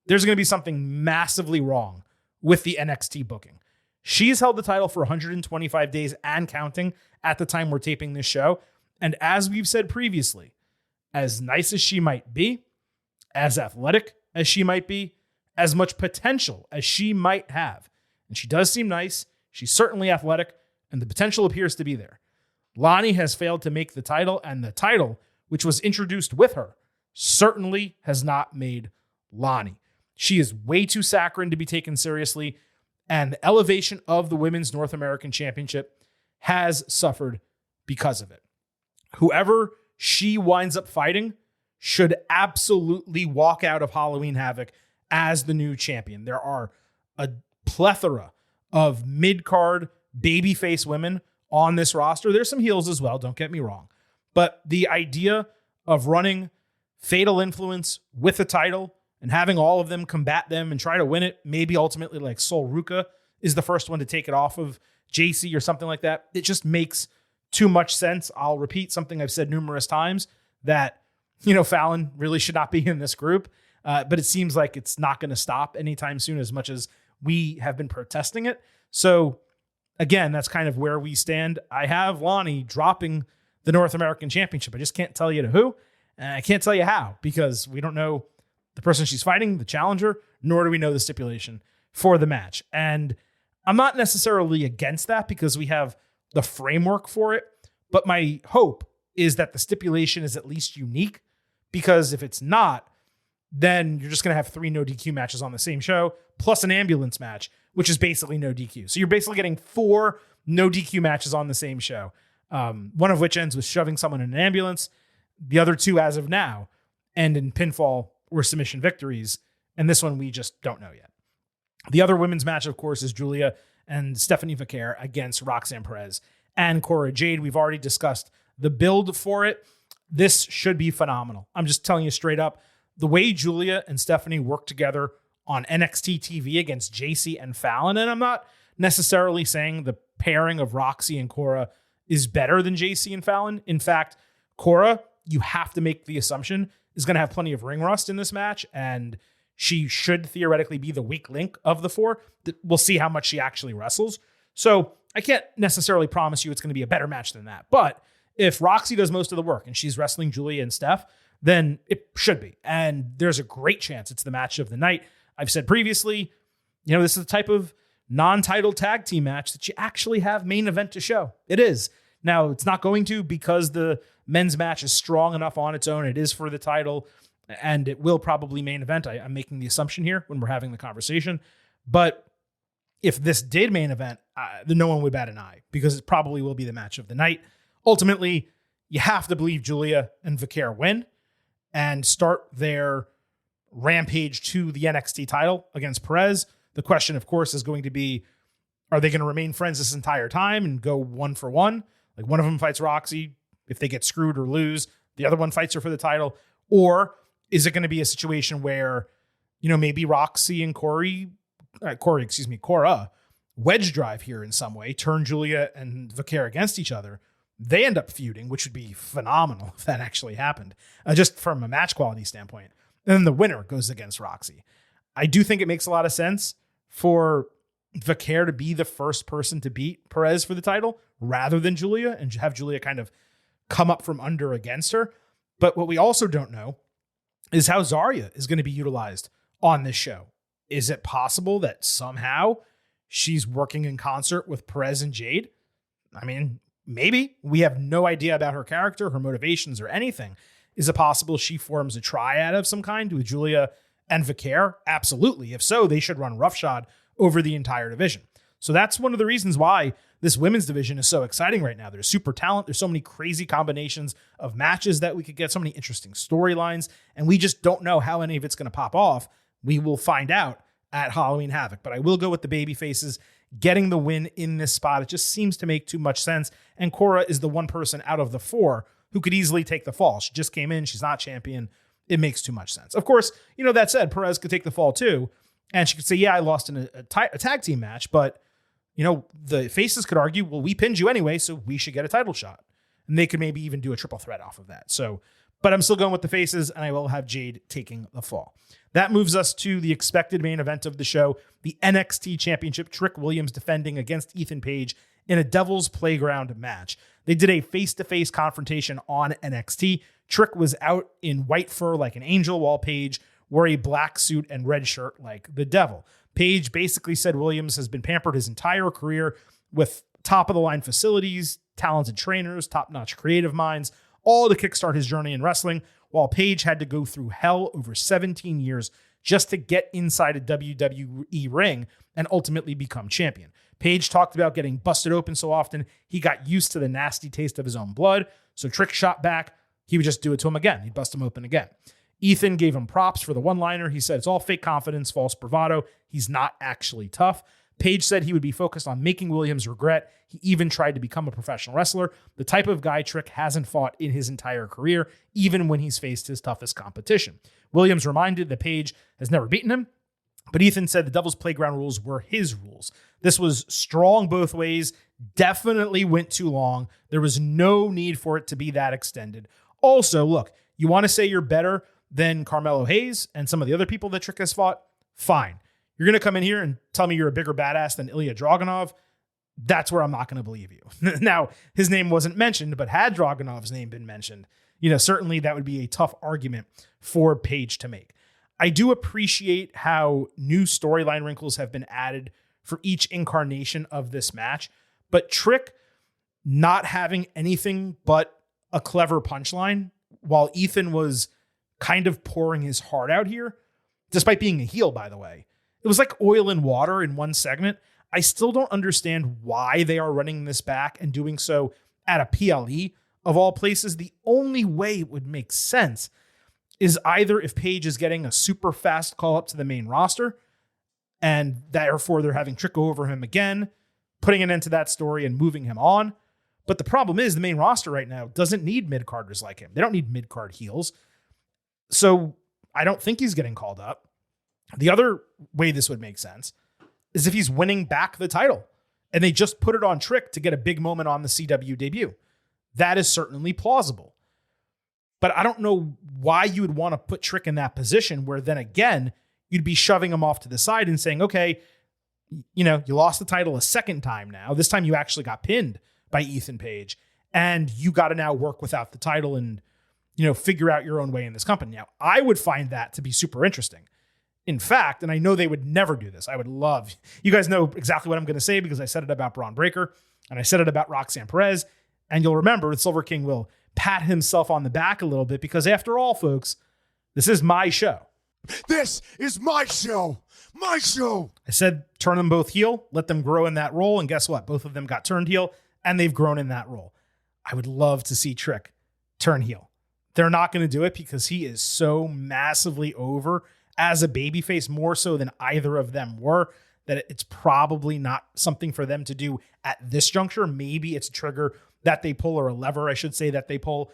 there's going to be something massively wrong with the NXT booking. She's held the title for 125 days and counting at the time we're taping this show. And as we've said previously, as nice as she might be, as athletic as she might be, as much potential as she might have, and she does seem nice, she's certainly athletic, and the potential appears to be there. Lani has failed to make the title, and the title, which was introduced with her, certainly has not made Lani. She is way too saccharine to be taken seriously, and the elevation of the Women's North American Championship has suffered because of it. Whoever she winds up fighting should absolutely walk out of Halloween Havoc as the new champion. There are a plethora of mid-card babyface women on this roster. There's some heels as well, don't get me wrong. But the idea of running Fatal Influence with a title and having all of them combat them and try to win it, maybe ultimately like Sol Ruka is the first one to take it off of JC or something like that. It just makes too much sense. I'll repeat something I've said numerous times that, Fallon really should not be in this group. But it seems like it's not going to stop anytime soon as much as we have been protesting it. So again, that's kind of where we stand. I have Lani dropping the North American Championship. I just can't tell you to who, and I can't tell you how because we don't know the person she's fighting, the challenger, nor do we know the stipulation for the match. And I'm not necessarily against that because we have the framework for it, but my hope is that the stipulation is at least unique because if it's not, then you're just going to have 3 no DQ matches on the same show, plus an ambulance match, which is basically no DQ. So you're basically getting 4 no DQ matches on the same show, one of which ends with shoving someone in an ambulance. The other 2, as of now, end in pinfall or submission victories. And this one, we just don't know yet. The other women's match, of course, is Julia and Stephanie Vicaire against Roxanne Perez and Cora Jade. We've already discussed the build for it. This should be phenomenal. I'm just telling you straight up. The way Julia and Stephanie work together on NXT TV against JC and Fallon, and I'm not necessarily saying the pairing of Roxy and Cora is better than JC and Fallon. In fact, Cora, you have to make the assumption, is going to have plenty of ring rust in this match, and she should theoretically be the weak link of the 4. We'll see how much she actually wrestles. So I can't necessarily promise you it's going to be a better match than that. But if Roxy does most of the work and she's wrestling Julia and Steph, then it should be. And there's a great chance it's the match of the night. I've said previously, this is the type of non-title tag team match that you actually have main event to show. It is. Now, it's not going to because the men's match is strong enough on its own. It is for the title. and it will probably main event. I'm making the assumption here when we're having the conversation. But if this did main event, then no one would bat an eye because it probably will be the match of the night. Ultimately, you have to believe Julia and Vaquer win and start their rampage to the NXT title against Perez. The question, of course, is going to be, are they going to remain friends this entire time and go 1-for-1? Like one of them fights Roxy. If they get screwed or lose, the other one fights her for the title. Or is it going to be a situation where, maybe Roxy and Cora wedge drive here in some way, turn Julia and Vaquer against each other. They end up feuding, which would be phenomenal if that actually happened, just from a match quality standpoint. And then the winner goes against Roxy. I do think it makes a lot of sense for Vaquer to be the first person to beat Perez for the title rather than Julia and have Julia kind of come up from under against her. But what we also don't know is how Zarya is going to be utilized on this show. Is it possible that somehow she's working in concert with Perez and Jade? I mean, maybe. We have no idea about her character, her motivations, or anything. Is it possible she forms a triad of some kind with Julia and Vaquer? Absolutely. If so, they should run roughshod over the entire division. So that's one of the reasons why this women's division is so exciting right now. There's super talent. There's so many crazy combinations of matches that we could get, so many interesting storylines, and we just don't know how any of it's going to pop off. We will find out at Halloween Havoc, but I will go with the baby faces getting the win in this spot. It just seems to make too much sense, and Cora is the one person out of the four who could easily take the fall. She just came in. She's not champion. It makes too much sense. Of course, that said, Perez could take the fall too, and she could say, yeah, I lost in a tag team match, but the faces could argue, well, we pinned you anyway, so we should get a title shot. And they could maybe even do a triple threat off of that. But I'm still going with the faces, and I will have Jade taking the fall. That moves us to the expected main event of the show, the NXT Championship, Trick Williams defending against Ethan Page in a Devil's Playground match. They did a face-to-face confrontation on NXT. Trick was out in white fur like an angel, while Page wore a black suit and red shirt like the devil. Page basically said Williams has been pampered his entire career with top-of-the-line facilities, talented trainers, top-notch creative minds, all to kickstart his journey in wrestling, while Page had to go through hell over 17 years just to get inside a WWE ring and ultimately become champion. Page talked about getting busted open so often, he got used to the nasty taste of his own blood, so Trick shot back, he would just do it to him again. He'd bust him open again. Ethan gave him props for the one-liner. He said it's all fake confidence, false bravado. He's not actually tough. Page said he would be focused on making Williams regret. He even tried to become a professional wrestler, the type of guy Trick hasn't fought in his entire career, even when he's faced his toughest competition. Williams reminded that Page has never beaten him, but Ethan said the Devil's Playground rules were his rules. This was strong both ways, definitely went too long. There was no need for it to be that extended. Also, look, you want to say you're better than Carmelo Hayes and some of the other people that Trick has fought? Fine. You're going to come in here and tell me you're a bigger badass than Ilya Dragunov? That's where I'm not going to believe you. Now, his name wasn't mentioned, but had Dragunov's name been mentioned, certainly that would be a tough argument for Page to make. I do appreciate how new storyline wrinkles have been added for each incarnation of this match, but Trick not having anything but a clever punchline while Ethan was kind of pouring his heart out here, despite being a heel, by the way. It was like oil and water in one segment. I still don't understand why they are running this back and doing so at a PLE of all places. The only way it would make sense is either if Page is getting a super fast call up to the main roster and therefore they're having Trick go over him again, putting an end to that story and moving him on. But the problem is the main roster right now doesn't need mid-carders like him. They don't need mid-card heels. So I don't think he's getting called up. The other way this would make sense is if he's winning back the title and they just put it on Trick to get a big moment on the CW debut. That is certainly plausible. But I don't know why you would want to put Trick in that position where then again, you'd be shoving him off to the side and saying, okay, you lost the title a second time now. This time you actually got pinned by Ethan Page and you got to now work without the title and, figure out your own way in this company. Now, I would find that to be super interesting. In fact, and I know they would never do this. I would love, you guys know exactly what I'm going to say because I said it about Braun Breaker and I said it about Roxanne Perez. And you'll remember the Silver King will pat himself on the back a little bit because after all, folks, This is my show. This is my show. My show. I said turn them both heel, let them grow in that role, and guess what? Both of them got turned heel, and they've grown in that role. I would love to see Trick turn heel. They're not going to do it because he is so massively over as a babyface, more so than either of them were, that it's probably not something for them to do at this juncture. Maybe it's a trigger that they pull, or a lever, I should say, that they pull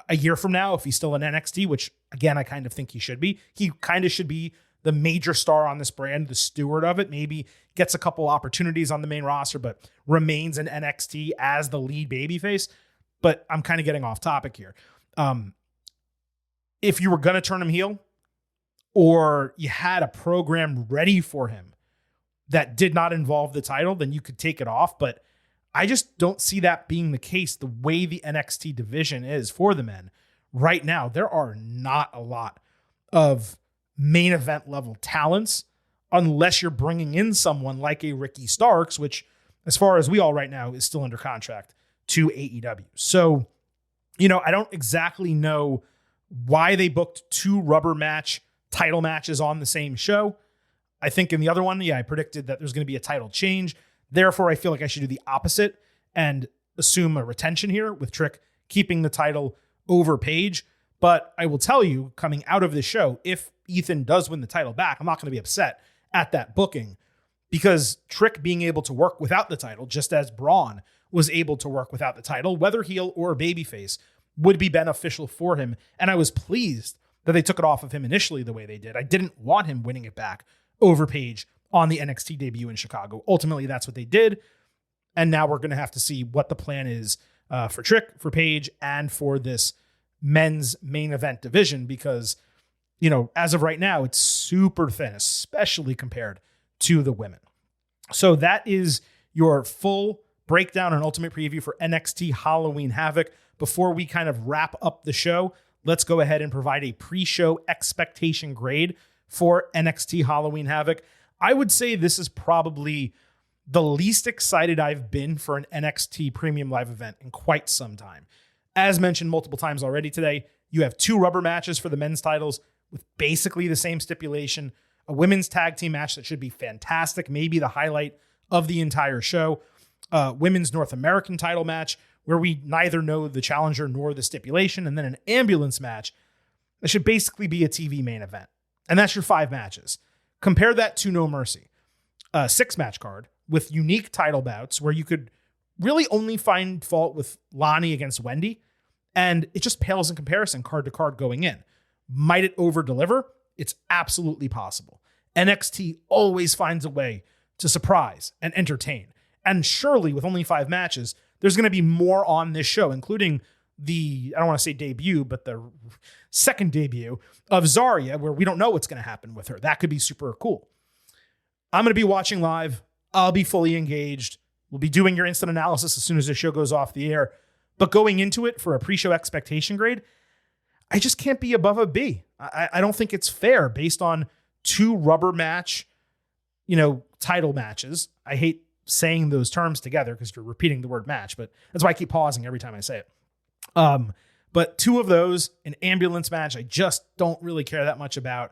a year from now if he's still in NXT, which, again, I kind of think he should be. He kind of should be the major star on this brand, the steward of it, maybe gets a couple opportunities on the main roster, but remains in NXT as the lead babyface. But I'm kind of getting off topic here. If you were going to turn him heel, or you had a program ready for him that did not involve the title, then you could take it off. But I just don't see that being the case the way the NXT division is for the men right now. There are not a lot of main event level talents unless you're bringing in someone like a Ricky Starks, which, as far as we all right now, is still under contract to AEW. So, I don't exactly know why they booked 2 rubber match title matches on the same show. I think in the other one, I predicted that there's going to be a title change. Therefore, I feel like I should do the opposite and assume a retention here with Trick keeping the title over Page. But I will tell you, coming out of this show, if Ethan does win the title back, I'm not going to be upset at that booking, because Trick being able to work without the title, just as Braun was able to work without the title, whether heel or babyface, would be beneficial for him. And I was pleased that they took it off of him initially the way they did. I didn't want him winning it back over Page on the NXT debut in Chicago. Ultimately, that's what they did. And now we're going to have to see what the plan is for Trick, for Page, and for this men's main event division, because, as of right now, it's super thin, especially compared to the women. So that is your full breakdown and ultimate preview for NXT Halloween Havoc. Before we kind of wrap up the show, let's go ahead and provide a pre-show expectation grade for NXT Halloween Havoc. I would say this is probably the least excited I've been for an NXT premium live event in quite some time. As mentioned multiple times already today, you have 2 rubber matches for the men's titles with basically the same stipulation, a women's tag team match that should be fantastic, maybe the highlight of the entire show, women's North American title match where we neither know the challenger nor the stipulation, and then an ambulance match that should basically be a TV main event. And that's your 5 matches. Compare that to No Mercy, a 6-match card with unique title bouts where you could really only find fault with Lonnie against Wendy, and it just pales in comparison card to card going in. Might it over-deliver? It's absolutely possible. NXT always finds a way to surprise and entertain. And surely with only 5 matches, there's going to be more on this show, including the, I don't want to say debut, but the second debut of Zarya, where we don't know what's going to happen with her. That could be super cool. I'm going to be watching live. I'll be fully engaged. We'll be doing your instant analysis as soon as the show goes off the air. But going into it for a pre-show expectation grade, I just can't be above a B. I don't think it's fair based on 2 rubber match, title matches. I hate saying those terms together because you're repeating the word match, but that's why I keep pausing every time I say it. But 2 of those, an ambulance match, I just don't really care that much about.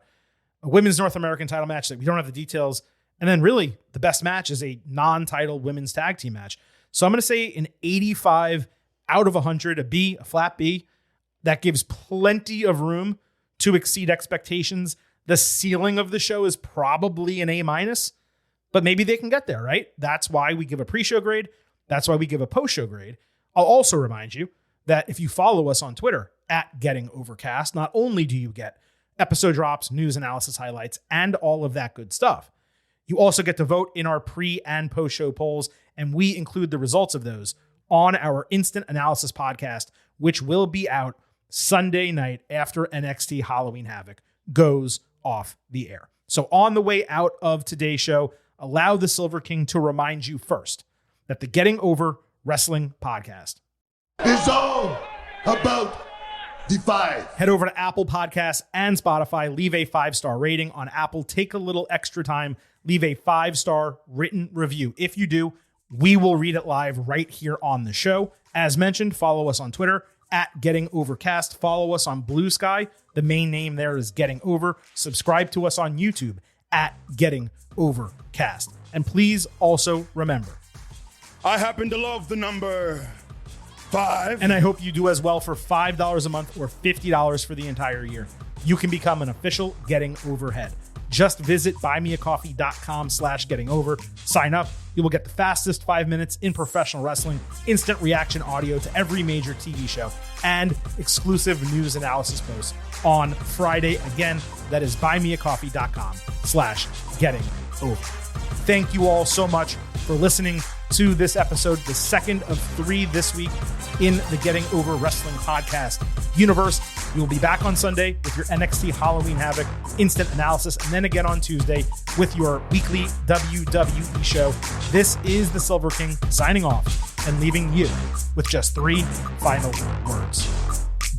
A women's North American title match that we don't have the details. And then really the best match is a non-title women's tag team match. So I'm going to say an 85 out of 100, a B, a flat B. That gives plenty of room to exceed expectations. The ceiling of the show is probably an A-, but maybe they can get there, right? That's why we give a pre-show grade. That's why we give a post-show grade. I'll also remind you that if you follow us on Twitter @GettingOvercast, not only do you get episode drops, news, analysis, highlights, and all of that good stuff, you also get to vote in our pre- and post-show polls, and we include the results of those on our Instant Analysis podcast, which will be out Sunday night after NXT Halloween Havoc goes off the air. So on the way out of today's show, allow the Silver King to remind you first that the Getting Over Wrestling podcast It's all about the 5. Head over to Apple Podcasts and Spotify. Leave a 5-star rating on Apple. Take a little extra time. Leave a 5-star written review. If you do, we will read it live right here on the show. As mentioned, follow us on Twitter at Getting Overcast. Follow us on Blue Sky. The main name there is Getting Over. Subscribe to us on YouTube at Getting Overcast. And please also remember, I happen to love the number 5. and I hope you do as well, for $5 a month or $50 for the entire year, you can become an official Getting Overhead. Just visit buymeacoffee.com/gettingover. Sign up. You will get the fastest 5 minutes in professional wrestling, instant reaction audio to every major TV show, and exclusive news analysis posts on Friday. Again, that is buymeacoffee.com/gettingover. Thank you all so much for listening to this episode, the second of 3 this week in the Getting Over Wrestling podcast universe. We will be back on Sunday with your NXT Halloween Havoc instant analysis, and then again on Tuesday with your weekly WWE show. This is the Silver King signing off and leaving you with just 3 final words.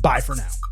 Bye for now.